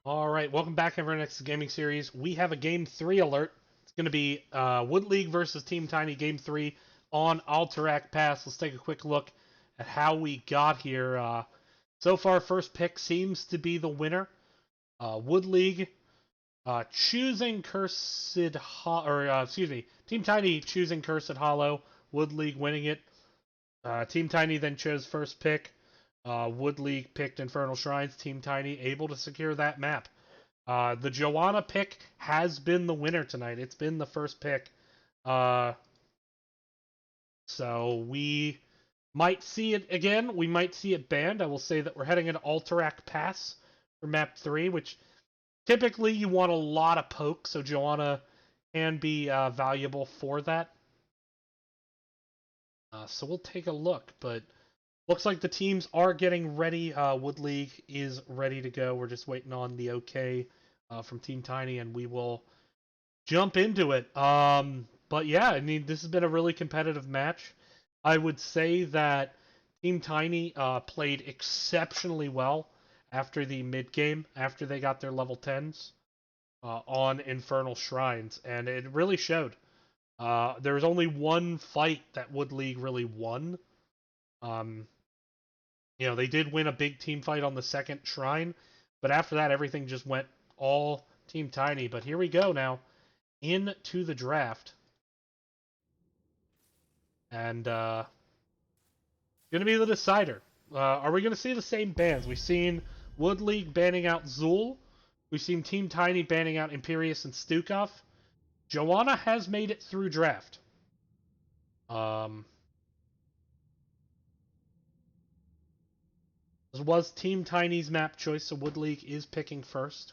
All right, welcome back, everyone. Next gaming series. We have a Game 3 alert. It's going to be Wood League versus Team Tiny Game 3 on Alterac Pass. Let's take a quick look at how we got here. So far, first pick seems to be the winner. Wood League choosing Team Tiny choosing Cursed Hollow. Wood League winning it. Team Tiny then chose first pick. Wood League picked Infernal Shrines. Team Tiny able to secure that map. The Joanna pick has been the winner tonight. It's been the first pick. So we might see it again. We might see it banned. I will say that we're heading into Alterac Pass for map 3, which typically you want a lot of poke, so Joanna can be valuable for that. So we'll take a look, but looks like the teams are getting ready. Wood League is ready to go. We're just waiting on the okay from Team Tiny, and we will jump into it. But yeah, I mean, this has been a really competitive match. I would say that Team Tiny played exceptionally well after the mid-game, after they got their level 10s on Infernal Shrines, and it really showed. There was only one fight that Wood League really won. They did win a big team fight on the second shrine, but after that, everything just went all Team Tiny. But here we go now into the draft. And going to be the decider. Are we going to see the same bans? We've seen Wood League banning out Zool. We've seen Team Tiny banning out Imperius and Stukov. Joanna has made it through draft. This was Team Tiny's map choice, so Wood League is picking first.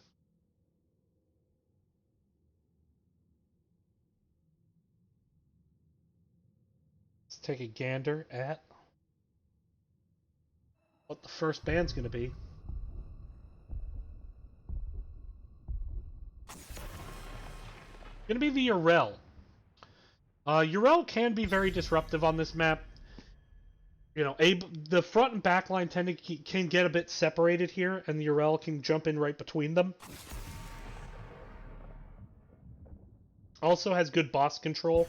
Let's take a gander at what the first ban's going to be. Going to be the Urel. Urel can be very disruptive on this map. The front and back line can get a bit separated here, and the Urel can jump in right between them. Also has good boss control,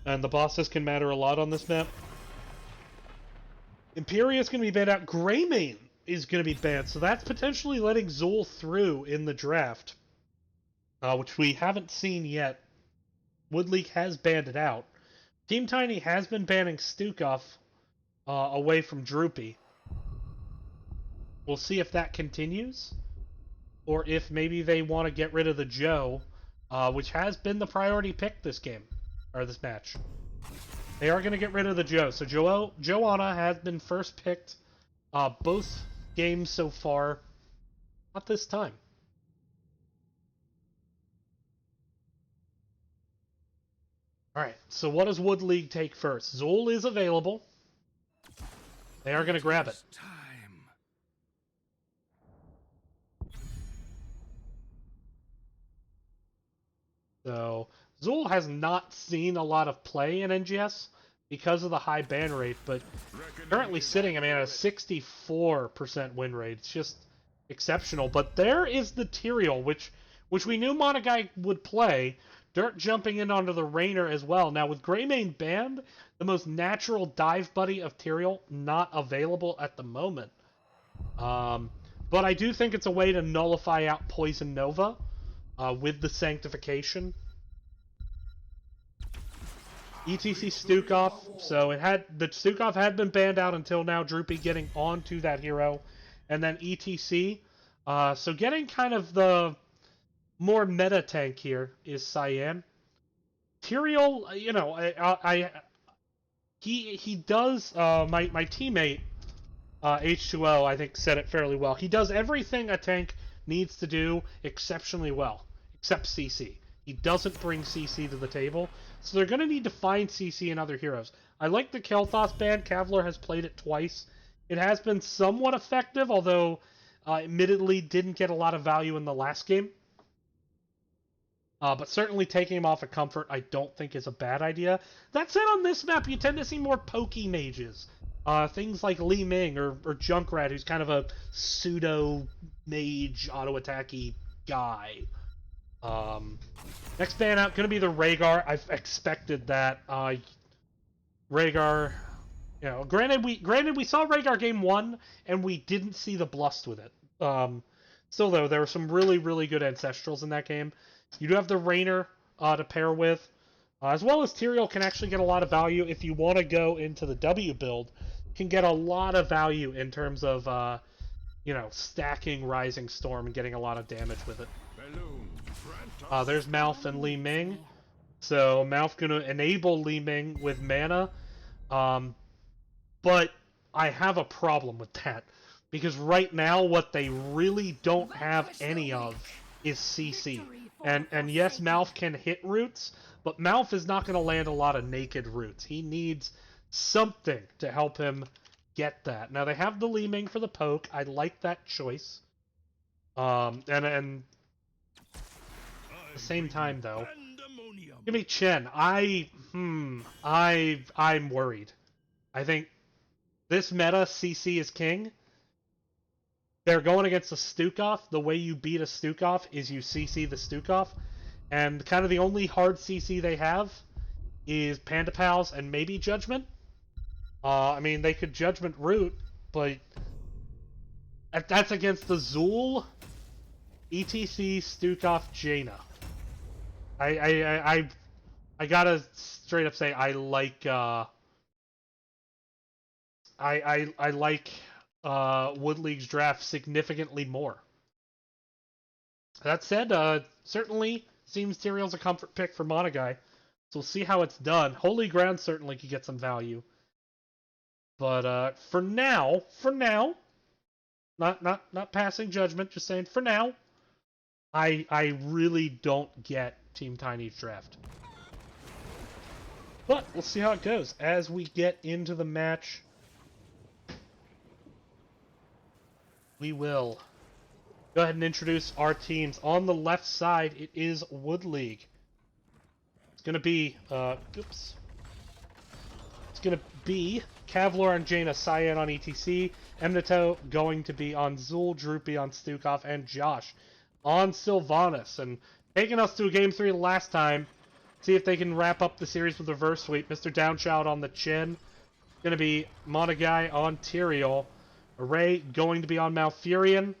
and the bosses can matter a lot on this map. Imperia is going to be banned out. Greymane is going to be banned, so that's potentially letting Zool through in the draft, which we haven't seen yet. Wood League has banned it out. Team Tiny has been banning Stukov away from Droopy. We'll see if that continues, or if maybe they want to get rid of the Joe, which has been the priority pick this game, or this match. They are going to get rid of the Joe. So Joanna has been first picked both games so far. Not this time. Alright, so what does Wood League take first? Zool is available. They are going to grab it. So Zool has not seen a lot of play in NGS because of the high ban rate, but currently sitting, at a 64% win rate. It's just exceptional. But there is the Tyrael, which we knew Monogai would play. Dirt jumping in onto the Rainer as well. Now, with Greymane banned, the most natural dive buddy of Tyrael not available at the moment. But I do think it's a way to nullify out Poison Nova with the Sanctification. ETC Stukov, so the Stukov had been banned out until now, Droopy getting onto that hero. And then ETC, so getting kind of the more meta tank here is Cyan. Tyrael, he does, my teammate, H2O, I think said it fairly well. He does everything a tank needs to do exceptionally well, except CC. He doesn't bring CC to the table, so they're going to need to find CC in other heroes. I like the Kel'Thas ban. Kavlar has played it twice. It has been somewhat effective, although admittedly didn't get a lot of value in the last game. But certainly taking him off of Comfort I don't think is a bad idea. That said, on this map, you tend to see more pokey mages. things like Li Ming or Junkrat, who's kind of a pseudo mage auto attacky guy. Next ban out gonna be the Rhaegar. I've expected that. Rhaegar, you know, granted we saw Rhaegar game 1 and we didn't see the Blust with it. Still though, there were some really good ancestrals in that game. You do have the Raynor to pair with, as well as Tyrael can actually get a lot of value if you want to go into the W build. Can get a lot of value in terms of you know, stacking Rising Storm and getting a lot of damage with it. There's Malf and Li Ming. So Malf gonna enable Li Ming with mana. But I have a problem with that. Because right now what they really don't have any of is CC. And yes, Malf can hit roots, but Malf is not gonna land a lot of naked roots. He needs something to help him get that. Now they have the Li Ming for the poke. I like that choice. And at the same time though, give me Chen. I'm worried. I think this meta CC is king. They're going against a Stukov. The way you beat a Stukov is you CC the Stukov. And kind of the only hard CC they have is Panda Pals and maybe Judgment. I mean, they could Judgment Root, but that's against the Zul, ETC, Stukov, Jaina. I gotta straight up say I like I like Wood League's draft significantly more. That said, certainly seems Tyrael's a comfort pick for Monogai, so we'll see how it's done. Holy Ground certainly could get some value. But for now, not passing judgment, just saying for now, I really don't get Team Tiny's draft. But we'll see how it goes as we get into the match. We will go ahead and introduce our teams. On the left side, it is Wood League. It's gonna be It's gonna be Kavlor on Jaina, Cyan on ETC, Emnato going to be on Zul, Droopy on Stukov, and Josh on Sylvanas. And taking us to a game 3 last time, see if they can wrap up the series with reverse sweep. Mr. Downchild on the Chin. Gonna be Monogai on Tyrael. Array going to be on Malfurion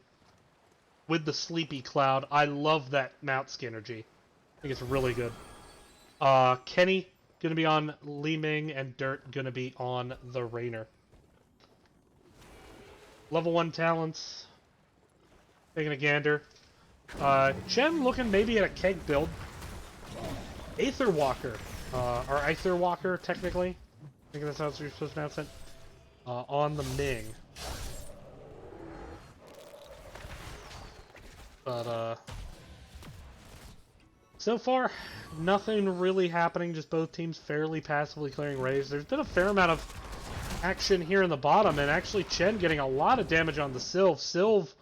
with the Sleepy Cloud. I love that mount synergy. I think it's really good. Kenny going to be on Li Ming, and Dirt going to be on the Raynor. Level 1 talents. Taking a gander. Chen looking maybe at a keg build. Aether Walker. Or Aether Walker, technically. I think that's how you're supposed to pronounce it. On the Ming. But, so far, nothing really happening, just both teams fairly passively clearing Rays. There's been a fair amount of action here in the bottom, and actually Chen getting a lot of damage on the Sylve. Sylve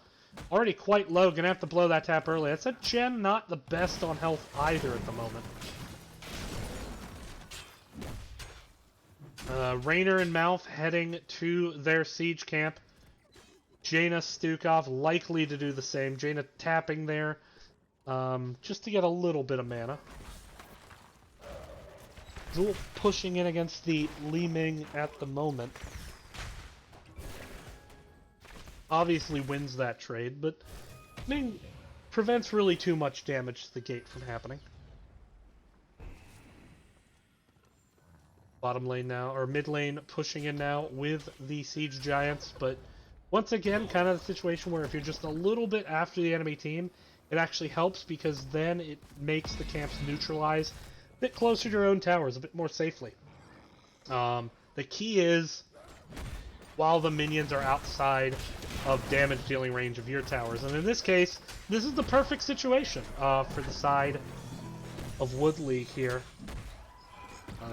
already quite low, gonna have to blow that tap early. I said Chen not the best on health either at the moment. Raynor and Malf heading to their siege camp. Jaina, Stukov likely to do the same. Jaina tapping there just to get a little bit of mana. Zul pushing in against the Li Ming at the moment. Obviously wins that trade, but Ming prevents really too much damage to the gate from happening. Bottom lane now, or mid lane pushing in now with the Siege Giants, but once again, kind of the situation where if you're just a little bit after the enemy team, it actually helps because then it makes the camps neutralize a bit closer to your own towers, a bit more safely. The key is, while the minions are outside of damage dealing range of your towers, and in this case, this is the perfect situation for the side of Wood League here.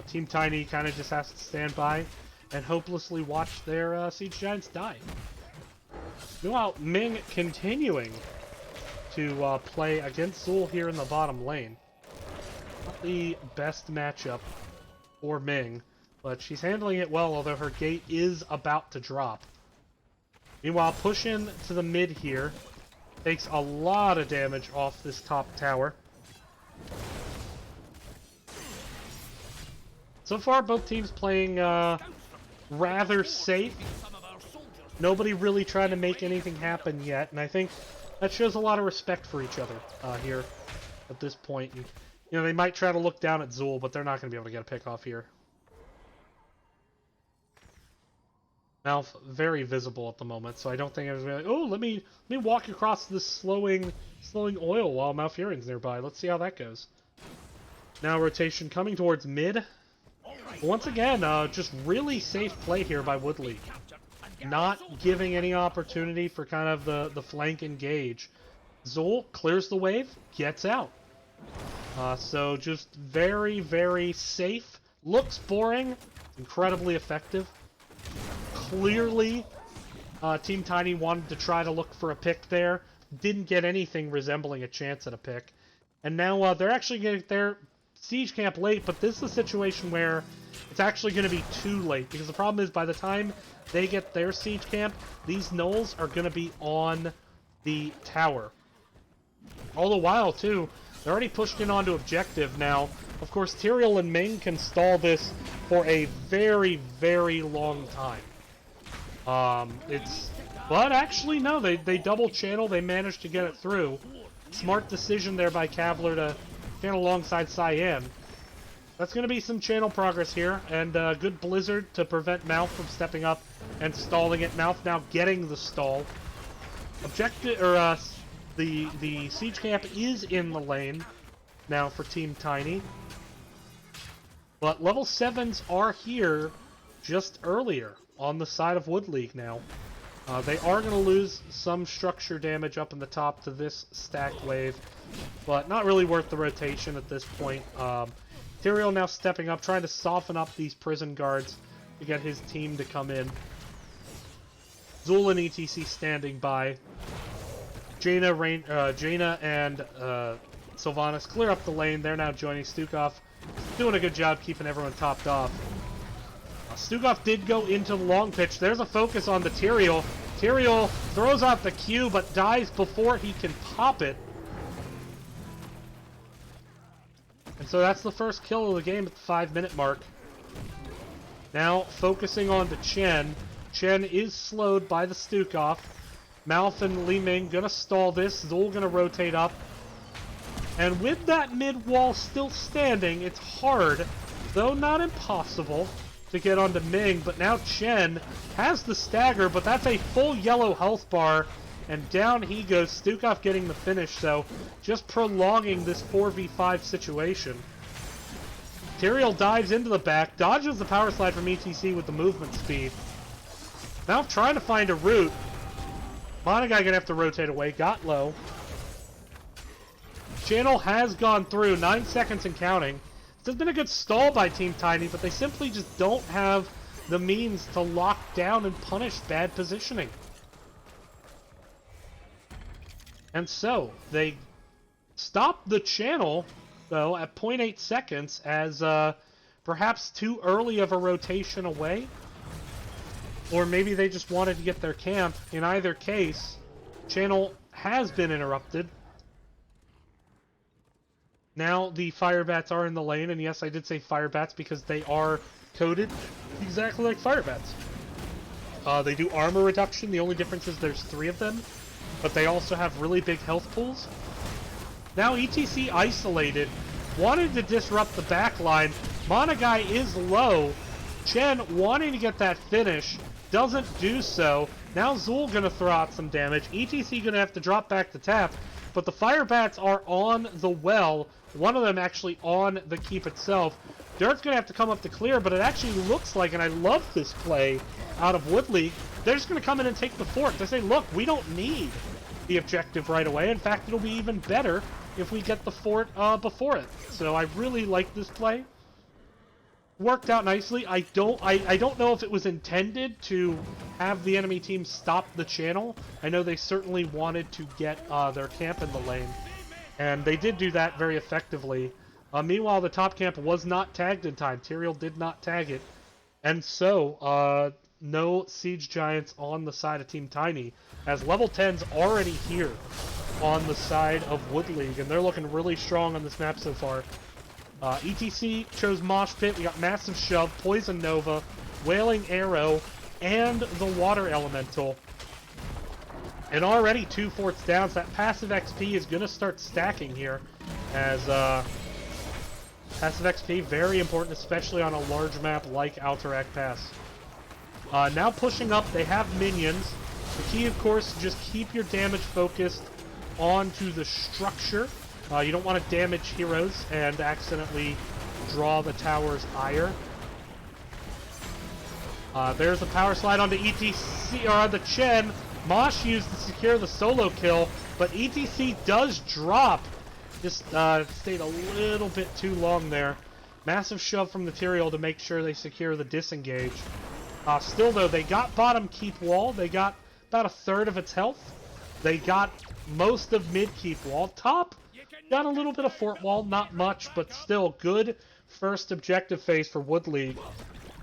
Team Tiny kind of just has to stand by and hopelessly watch their Siege Giants die. Meanwhile, Ming continuing to play against Zul here in the bottom lane. Not the best matchup for Ming. But she's handling it well, although her gate is about to drop. Meanwhile, push in to the mid here. Takes a lot of damage off this top tower. So far, both teams playing rather safe. Nobody really trying to make anything happen yet, and I think that shows a lot of respect for each other here at this point. And, you know, they might try to look down at Zul, but they're not going to be able to get a pick off here. Malf very visible at the moment, so I don't think it's really like, oh, let me walk across this slowing oil while Malfurion's nearby. Let's see how that goes. Now rotation coming towards mid. Once again, just really safe play here by Woodley. Not giving any opportunity for kind of the flank engage. Zul clears the wave, gets out. So just very, very safe. Looks boring, incredibly effective. Clearly, Team Tiny wanted to try to look for a pick there. Didn't get anything resembling a chance at a pick. And now they're actually getting their siege camp late, but this is a situation where it's actually going to be too late. Because the problem is, by the time they get their siege camp, these gnolls are going to be on the tower. All the while, too, they're already pushed in onto objective now. Of course, Tyrael and Ming can stall this for a very, very long time. But actually, no, they double channel, they managed to get it through. Smart decision there by Cavalier to channel alongside Cyan. That's going to be some channel progress here, and good Blizzard to prevent Mouth from stepping up and stalling it. Mouth now getting the stall. Objective, or the siege camp is in the lane now for Team Tiny. But level 7s are here just earlier on the side of Wood League now. They are going to lose some structure damage up in the top to this stack wave, but not really worth the rotation at this point. Tyrael now stepping up, trying to soften up these prison guards to get his team to come in. Zul and ETC standing by. Jaina and Sylvanas clear up the lane. They're now joining Stukov. Doing a good job keeping everyone topped off. Stukov did go into the long pitch. There's a focus on the Tyrael. Tyrael throws out the Q, but dies before he can pop it. And so that's the first kill of the game at the 5-minute mark. Now focusing on the Chen. Chen is slowed by the Stukov. Malf and Li Ming gonna stall this. Zul gonna rotate up. And with that mid wall still standing, it's hard, though not impossible, to get onto Ming. But now Chen has the stagger, but that's a full yellow health bar. And down he goes, Stukov getting the finish, so just prolonging this 4v5 situation. Tyrael dives into the back, dodges the power slide from ETC with the movement speed. Now trying to find a route. Monagai gonna have to rotate away, got low. Channel has gone through, 9 seconds and counting. This has been a good stall by Team Tiny, but they simply just don't have the means to lock down and punish bad positioning. And so, they stop the channel, though, at 0.8 seconds as perhaps too early of a rotation away. Or maybe they just wanted to get their camp. In either case, channel has been interrupted. Now the fire bats are in the lane, and yes, I did say fire bats because they are coded exactly like fire bats. They do armor reduction. The only difference is there's 3 of them, but they also have really big health pools. Now ETC isolated, wanted to disrupt the back line. Monagai is low. Chen wanting to get that finish, doesn't do so. Now Zul gonna throw out some damage. ETC gonna have to drop back to tap, but the fire bats are on the well. One of them actually on the keep itself. Dirt's gonna have to come up to clear, but it actually looks like, and I love this play out of Wood League, they're just gonna come in and take the fort. They say, look, we don't need the objective right away. In fact, it'll be even better if we get the fort before it. So I really like this play. Worked out nicely. I don't know if it was intended to have the enemy team stop the channel. I know they certainly wanted to get their camp in the lane, and they did do that very effectively. Meanwhile, the top camp was not tagged in time. Tyrael did not tag it, And so, no Siege Giants on the side of Team Tiny, as level 10's already here on the side of Wood League, and they're looking really strong on this map so far. ETC chose Mosh Pit. We got Massive Shove, Poison Nova, Wailing Arrow, and the Water Elemental. And already 2 forts down, so that passive XP is going to start stacking here, as passive XP, very important, especially on a large map like Alterac Pass. Now pushing up, they have minions. The key, of course, is just keep your damage focused onto the structure. You don't want to damage heroes and accidentally draw the tower's ire. There's a power slide onto ETC, or the Chen. Mosh used to secure the solo kill, but ETC does drop. Just stayed a little bit too long there. Massive shove from the Tyrael to make sure they secure the disengage. Still, though, they got bottom keep wall. They got about a third of its health. They got most of mid keep wall. Top got a little bit of fort wall, not much, but still good first objective phase for Wood League.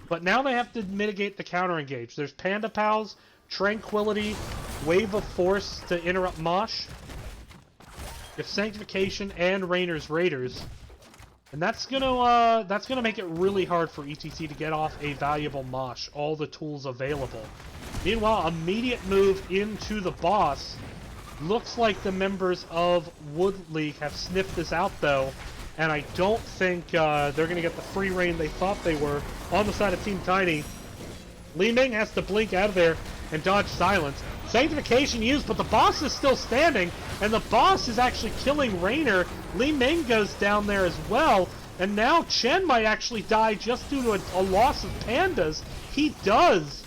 But now they have to mitigate the counter engage. There's Panda Pals, Tranquility, Wave of Force to interrupt Mosh. If Sanctification and Rainer's Raiders. And that's gonna make it really hard for ETC to get off a valuable Mosh. All the tools available. Meanwhile, immediate move into the boss. Looks like the members of Wood League have sniffed this out, though. And I don't think they're going to get the free reign they thought they were on the side of Team Tiny. Li Ming has to blink out of there and dodge silence. Sanctification used, but the boss is still standing, and the boss is actually killing Rainer. Li Ming goes down there as well, and now Chen might actually die just due to a loss of pandas. He does.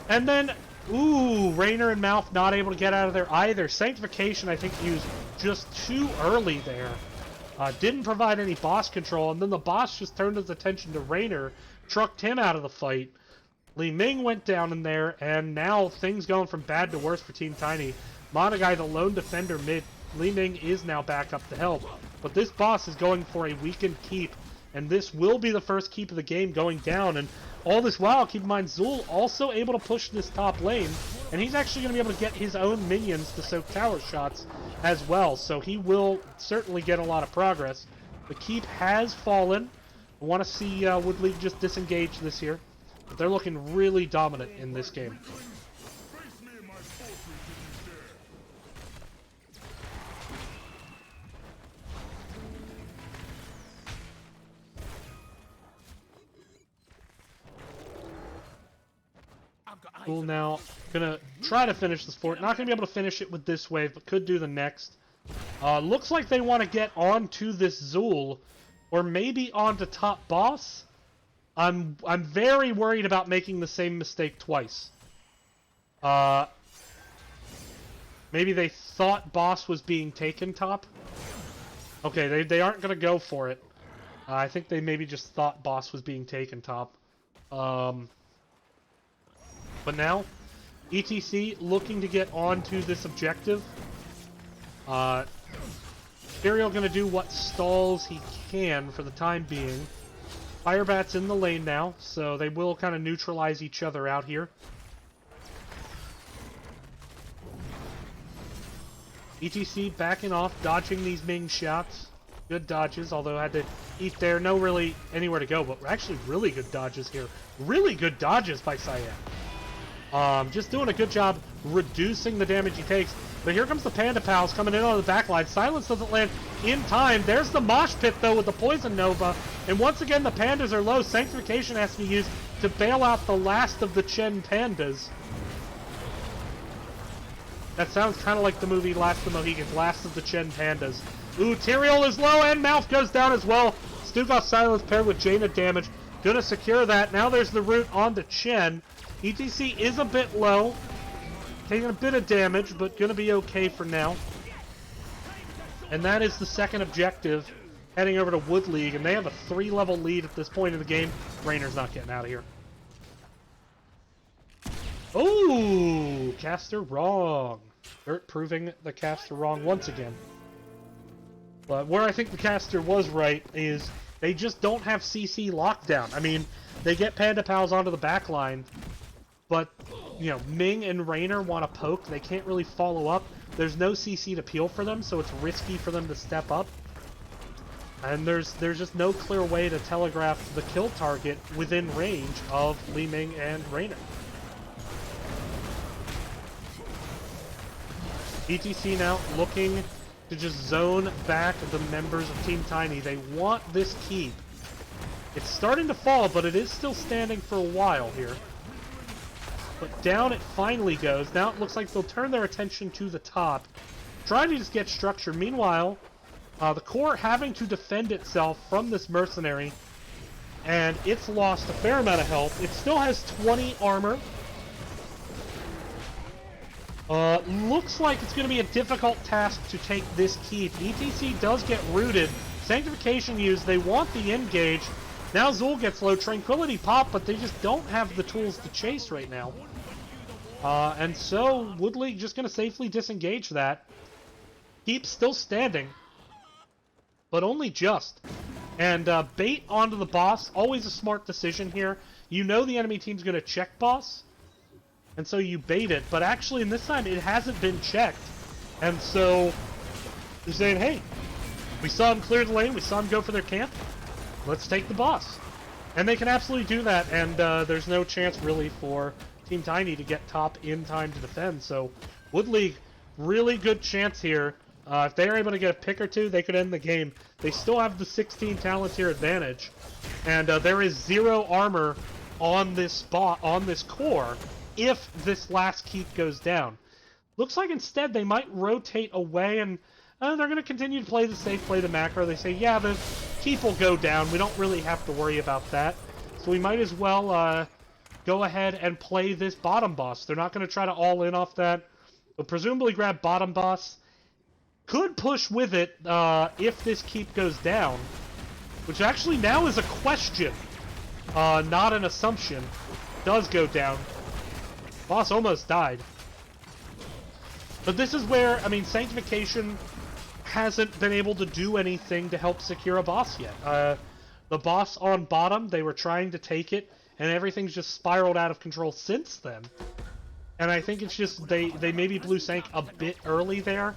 And then, ooh, Rainer and Mouth not able to get out of there either. Sanctification, I think, used just too early there. Didn't provide any boss control, and then the boss just turned his attention to Rainer, trucked him out of the fight. Li Ming went down in there, and now things going from bad to worse for Team Tiny. Monagai, the lone defender mid. Li Ming is now back up to help. But this boss is going for a weakened keep, and this will be the first keep of the game going down. And all this while, keep in mind, Zul also able to push this top lane, and he's actually going to be able to get his own minions to soak tower shots as well. So he will certainly get a lot of progress. The keep has fallen. I want to see Wood League just disengage this here. But they're looking really dominant in this game. Cool, now gonna try to finish this fort. Not gonna be able to finish it with this wave, but could do the next. Looks like they want to get onto this Zul, or maybe onto top boss. I'm very worried about making the same mistake twice. Maybe they thought boss was being taken top. Okay, they aren't gonna go for it. I think they maybe just thought boss was being taken top. But now, ETC looking to get onto this objective. Tyrael gonna do what stalls he can for the time being. Firebat's in the lane now, so they will kind of neutralize each other out here. ETC backing off, dodging these Ming shots. Good dodges, although had to eat there. No really anywhere to go, but actually really good dodges here. Really good dodges by Cyan. Just doing a good job reducing the damage he takes. But here comes the Panda Pals coming in on the back line. Silence doesn't land in time. There's the Mosh Pit, though, with the Poison Nova. And once again, the Pandas are low. Sanctification has to be used to bail out the last of the Chen Pandas. That sounds kind of like the movie Last of the Mohicans, Last of the Chen Pandas. Ooh, Tyrael is low, and Mouth goes down as well. Stugoff Silence paired with Jaina damage. Gonna secure that. Now there's the route onto Chen. ETC is a bit low. Taking a bit of damage, but gonna be okay for now. And that is the second objective, heading over to Wood League, and they have a 3-level lead at this point in the game. Rainer's not getting out of here. Oh, caster wrong. Dirt proving the caster wrong once again. But where I think the caster was right is They just don't have CC lockdown. I mean, they get Panda Pals onto the back line, but, you know, Ming and Raynor want to poke. They can't really follow up. There's no CC to peel for them, so it's risky for them to step up. And there's just no clear way to telegraph the kill target within range of Li Ming and Raynor. ETC now looking to just zone back the members of Team Tiny. They want this keep. It's starting to fall, but it is still standing for a while here. But down it finally goes. Now it looks like they'll turn their attention to the top, trying to just get structure. Meanwhile, the core having to defend itself from this mercenary, and it's lost a fair amount of health. It still has 20 armor. Looks like it's going to be a difficult task to take this keep. ETC does get rooted. Sanctification used. They want the engage. Now Zul gets low. Tranquility pop, but they just don't have the tools to chase right now. And so Wood League just going to safely disengage that. Keep still standing, but only just. And bait onto the boss, always a smart decision here. You know the enemy team's going to check boss, and so you bait it. But actually, in this time, it hasn't been checked. And so you're saying, hey, we saw them clear the lane, we saw them go for their camp, let's take the boss. And they can absolutely do that, and there's no chance really for Team Tiny to get top in time to defend. So Wood League, really good chance here. If they're able to get a pick or two, they could end the game. They still have the 16 talent tier advantage, and there is 0 armor on this core if this last keep goes down. Looks like instead they might rotate away, and they're going to continue to play the safe, play the macro. They say, yeah, the keep will go down. We don't really have to worry about that. So we might as well go ahead and play this bottom boss. They're not going to try to all in off that. They'll presumably grab bottom boss. Could push with it if this keep goes down, which actually now is a question, not an assumption. Does go down. Boss almost died. But this is where, I mean, Sanctification hasn't been able to do anything to help secure a boss yet. The boss on bottom, they were trying to take it, and everything's just spiraled out of control since then. And I think it's just they maybe blew Sank a bit early there,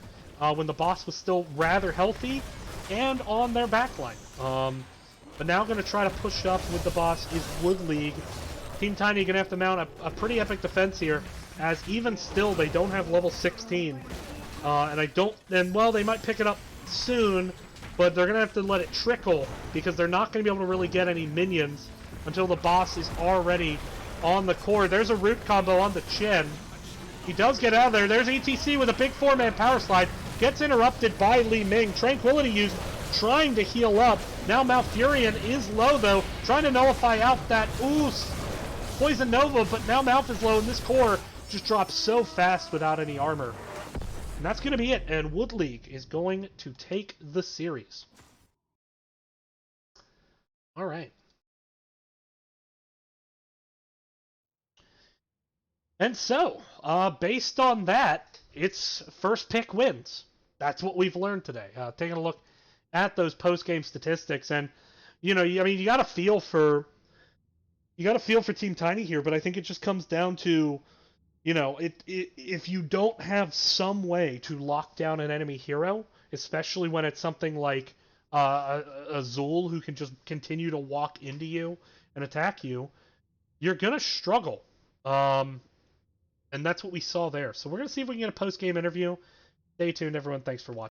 when the boss was still rather healthy and on their backline. But now going to try to push up with the boss is Wood League. Team Tiny going to have to mount a pretty epic defense here, as even still they don't have level 16. And well, they might pick it up soon, but they're going to have to let it trickle, because they're not going to be able to really get any minions until the boss is already on the core. There's a root combo on the chin. He does get out of there. There's ETC with a big 4-man power slide. Gets interrupted by Li Ming. Tranquility used, trying to heal up. Now Malfurion is low, though, trying to nullify out that Poison Nova, but now Malf is low, and this core just drops so fast without any armor. And that's going to be it, and Wood League is going to take the series. All right. And so, based on that, it's first pick wins. That's what we've learned today. Taking a look at those post-game statistics, and you know, I mean, you got to feel for Team Tiny here, but I think it just comes down to, you know, if you don't have some way to lock down an enemy hero, especially when it's something like a Zul who can just continue to walk into you and attack you, you're gonna struggle. And that's what we saw there. So we're going to see if we can get a post-game interview. Stay tuned, everyone. Thanks for watching.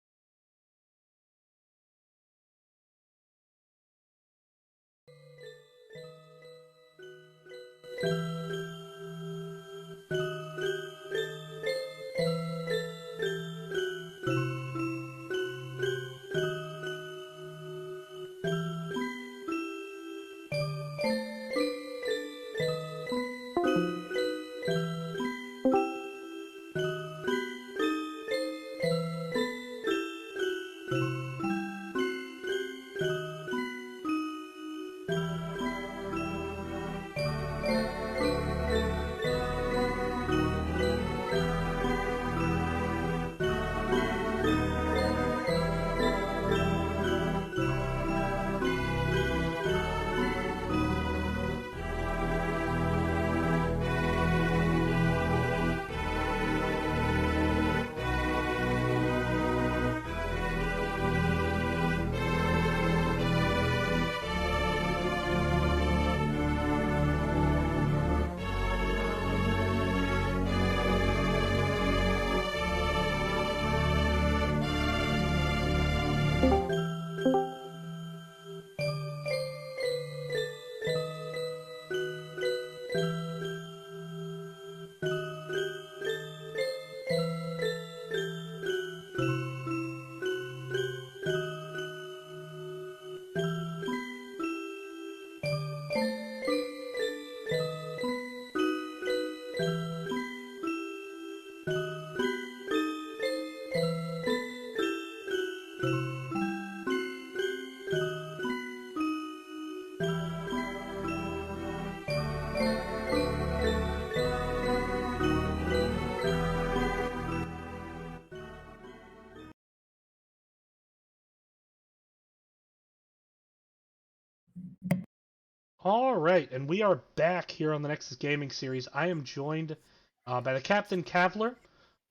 All right, and we are back here on the Nexus Gaming Series. I am joined by the Captain Cavler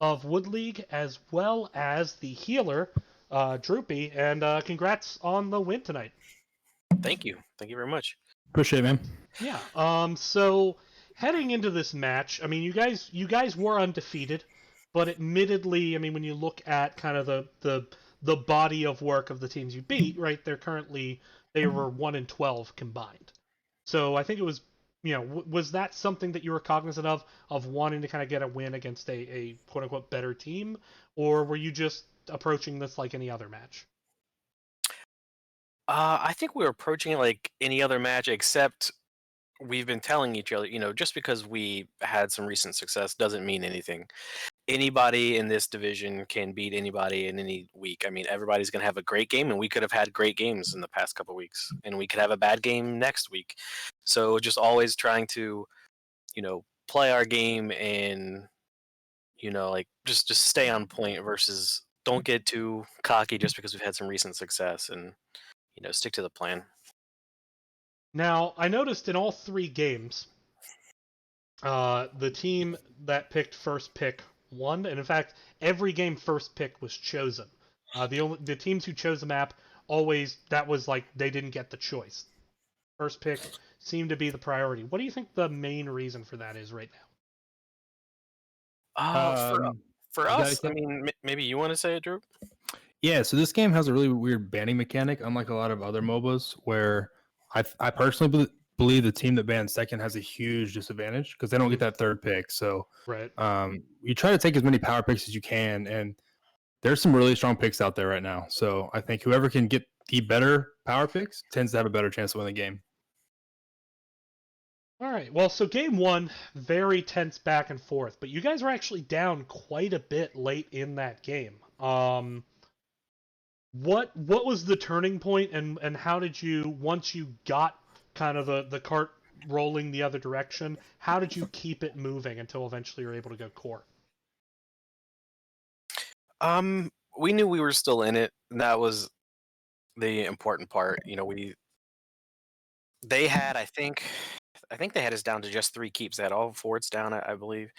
of Wood League, as well as the healer, Droopy, and congrats on the win tonight. Thank you. Thank you very much. Appreciate it, man. Yeah. So heading into this match, I mean, you guys were undefeated, but admittedly, I mean, when you look at kind of the body of work of the teams you beat, right? They were 1-12 combined. So I think it was, was that something that you were cognizant of wanting to kind of get a win against a quote unquote better team, or were you just approaching this like any other match? I think we were approaching it like any other match, except we've been telling each other, just because we had some recent success doesn't mean anything. Anybody in this division can beat anybody in any week. I mean, everybody's going to have a great game, and we could have had great games in the past couple of weeks, and we could have a bad game next week. So just always trying to, play our game and, like just stay on point versus don't get too cocky just because we've had some recent success and, stick to the plan. Now, I noticed in all three games, the team that picked first pick won, and in fact, every game first pick was chosen. The teams who chose the map always that was like they didn't get the choice. First pick seemed to be the priority. What do you think the main reason for that is right now? For us, I mean, maybe you want to say it, Drew? Yeah, so this game has a really weird banning mechanic, unlike a lot of other MOBAs, where I personally believe the team that bans second has a huge disadvantage because they don't get that third pick. So Right. You try to take as many power picks as you can, and there's some really strong picks out there right now. So I think whoever can get the better power picks tends to have a better chance to win the game. All right. Well, so game one, very tense back and forth, but you guys were actually down quite a bit late in that game. What was the turning point, and how did you, once you got kind of the cart rolling the other direction, how did you keep it moving until eventually you were able to go core? We knew we were still in it, and that was the important part. They had, I think they had us down to just 3 keeps. They had all forts down, I believe,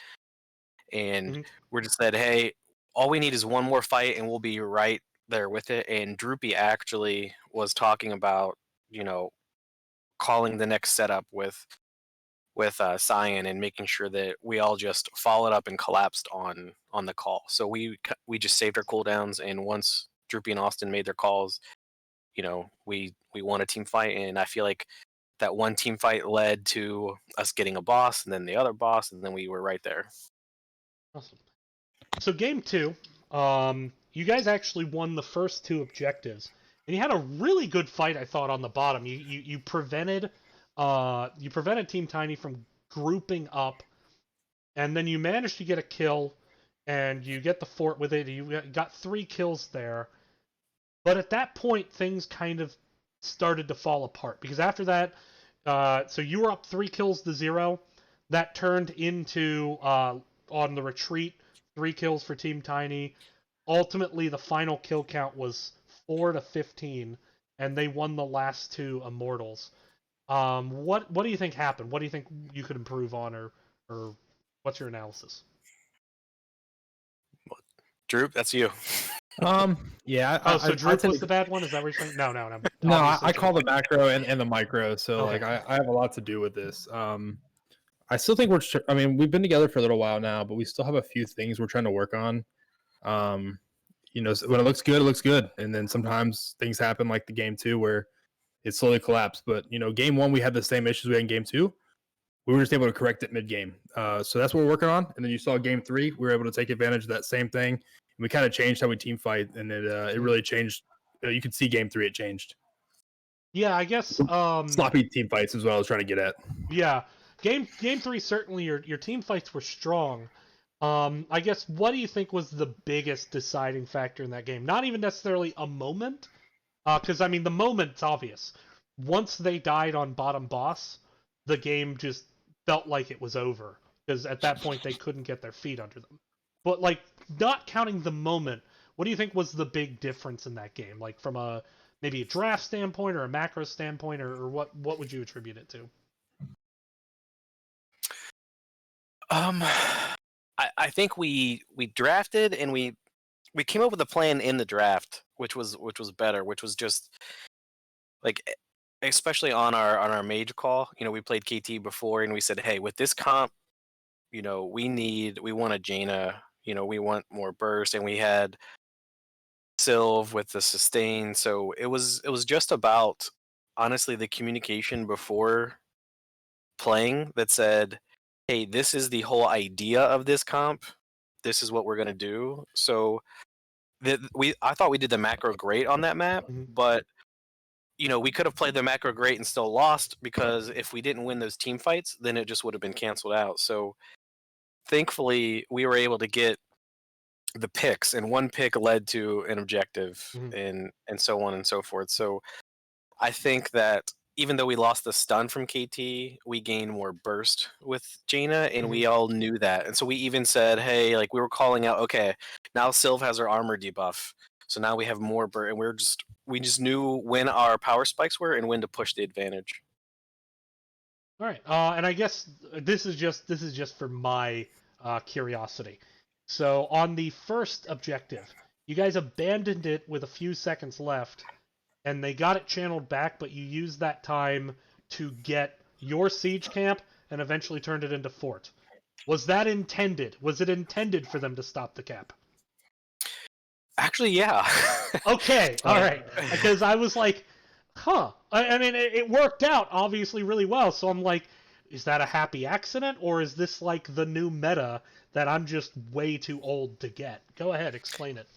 and we just said, hey, all we need is one more fight, and we'll be right there with it. And Droopy actually was talking about, calling the next setup with Cyan and making sure that we all just followed up and collapsed on the call. So we just saved our cooldowns, and once Droopy and Austin made their calls, we won a team fight. And I feel like that one team fight led to us getting a boss, and then the other boss, and then we were right there. Awesome. So game two, you guys actually won the first 2 objectives, and you had a really good fight, I thought, on the bottom. You prevented Team Tiny from grouping up, and then you managed to get a kill, and you get the fort with it. You got 3 kills there, but at that point things kind of started to fall apart, because after that, so you were up 3 kills to 0. That turned into on the retreat 3 kills for Team Tiny. Ultimately, the final kill count was 4-15, and they won the last 2 Immortals. What do you think happened? What do you think you could improve on, or what's your analysis? Drew, that's you. Yeah. So Drew was the bad one? Is that what you're saying? No. No, I call the macro and the micro, so Okay. I have a lot to do with this. I still think we've been together for a little while now, but we still have a few things we're trying to work on. When it looks good, it looks good, and then sometimes things happen like the game 2 where it slowly collapsed. But game 1 we had the same issues we had in game 2. We were just able to correct it mid-game. So that's what we're working on. And then you saw game 3, we were able to take advantage of that same thing. And we kind of changed how we team fight, and it really changed. You could see game 3 it changed. Yeah, I guess Sloppy team fights is what I was trying to get at. Yeah, game 3 certainly your team fights were strong. I guess, what do you think was the biggest deciding factor in that game? Not even necessarily a moment, because I mean the moment's obvious. Once they died on bottom boss, the game just felt like it was over, because at that point they couldn't get their feet under them. But like, not counting the moment, what do you think was the big difference in that game? Like from a maybe a draft standpoint or a macro standpoint, or what would you attribute it to? I think we drafted and we came up with a plan in the draft, which was better, which was just like especially on our mage call. We played KT before and we said, hey, with this comp, we want a Jaina, we want more burst, and we had Sylve with the sustain. So it was just about honestly the communication before playing that said, hey, this is the whole idea of this comp. This is what we're gonna do. So I thought we did the macro great on that map, Mhm. but we could have played the macro great and still lost because if we didn't win those team fights, then it just would have been canceled out. So thankfully, we were able to get the picks, and one pick led to an objective, Mhm. and so on and so forth. So I think that even though we lost the stun from KT, we gained more burst with Jaina, and we all knew that. And so we even said, hey, like we were calling out, okay, now Sylve has her armor debuff, so now we have more burst, and we just knew when our power spikes were and when to push the advantage. All right, and I guess this is just for my curiosity. So on the first objective, you guys abandoned it with a few seconds left, and they got it channeled back, but you used that time to get your siege camp and eventually turned it into fort. Was that intended? Was it intended for them to stop the cap? Actually, yeah. Okay, all right. Because I was like, huh. I mean, it worked out obviously really well. So I'm like, is that a happy accident, or is this like the new meta that I'm just way too old to get? Go ahead, explain it.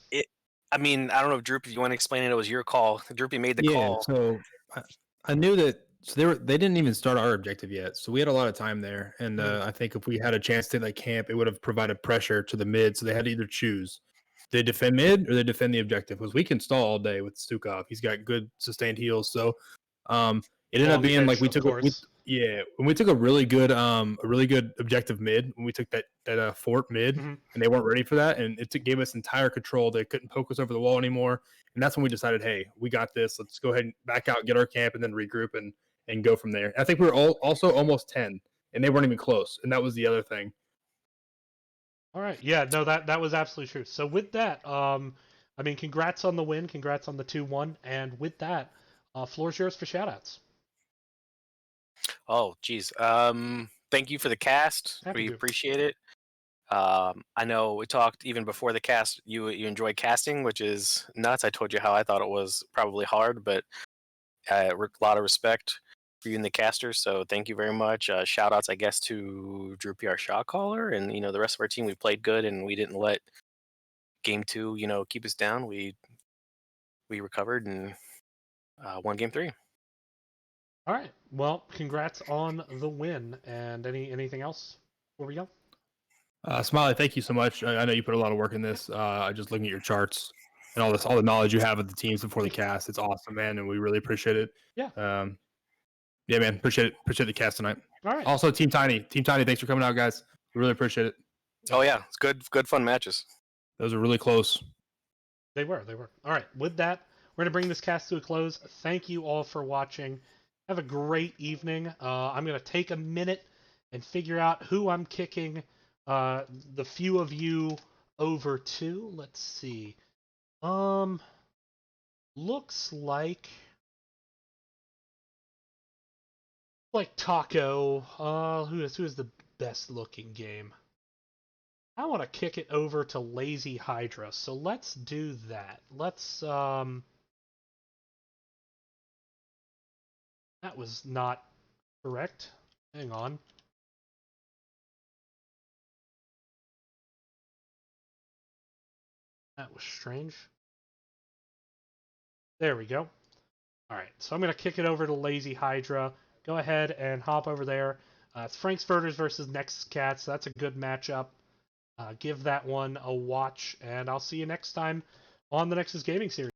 I mean, I don't know if Droopy, you want to explain it? It was your call. Droopy made the Yeah, call. so I knew that. So they didn't even start our objective yet, so we had a lot of time there. And I think if we had a chance to take that camp, it would have provided pressure to the mid. So they had to either choose: they defend mid or they defend the objective. Because we can stall all day with Stukov. He's got good sustained heals. So it ended up Long being like pitch, of course. when we took a really good objective mid, when we took that fort mid, Mhm. and they weren't ready for that, and gave us entire control. They couldn't poke us over the wall anymore, and that's when we decided, hey, we got this. Let's go ahead and back out, get our camp, and then regroup and go from there. And I think we were also almost 10, and they weren't even close, and that was the other thing. All right. Yeah, no, that was absolutely true. So with that, I mean, congrats on the win, congrats on the 2-1, and with that, floor's yours for shoutouts. Oh, geez. Thank you for the cast. Happy We to. appreciate it. I know we talked even before the cast. You enjoy casting, which is nuts. I told you how I thought it was probably hard, but a lot of respect for you and the casters. So thank you very much. Shout outs, I guess, to Droopy, our shot caller, and the rest of our team. We played good, and we didn't let game 2, keep us down. We recovered and won game 3. All right. Well, congrats on the win. And anything else before we go? Smiley, thank you so much. I know you put a lot of work in this. Just looking at your charts and all the knowledge you have of the teams before the cast, it's awesome, man, and we really appreciate it. Yeah. Yeah, man, appreciate the cast tonight. All right. Also, Team Tiny, thanks for coming out, guys. We really appreciate it. Oh yeah, it's good fun matches. Those are really close. They were. All right. With that, we're going to bring this cast to a close. Thank you all for watching. Have a great evening. I'm going to take a minute and figure out who I'm kicking the few of you over to. Let's see. Looks like Taco. Who is the best looking game? I want to kick it over to Lazy Hydra, so let's do that. Let's that was not correct. Hang on. That was strange. There we go. Alright, so I'm going to kick it over to Lazy Hydra. Go ahead and hop over there. It's Frankfurters versus Nexus Cats. So that's a good matchup. Give that one a watch, and I'll see you next time on the Nexus Gaming Series.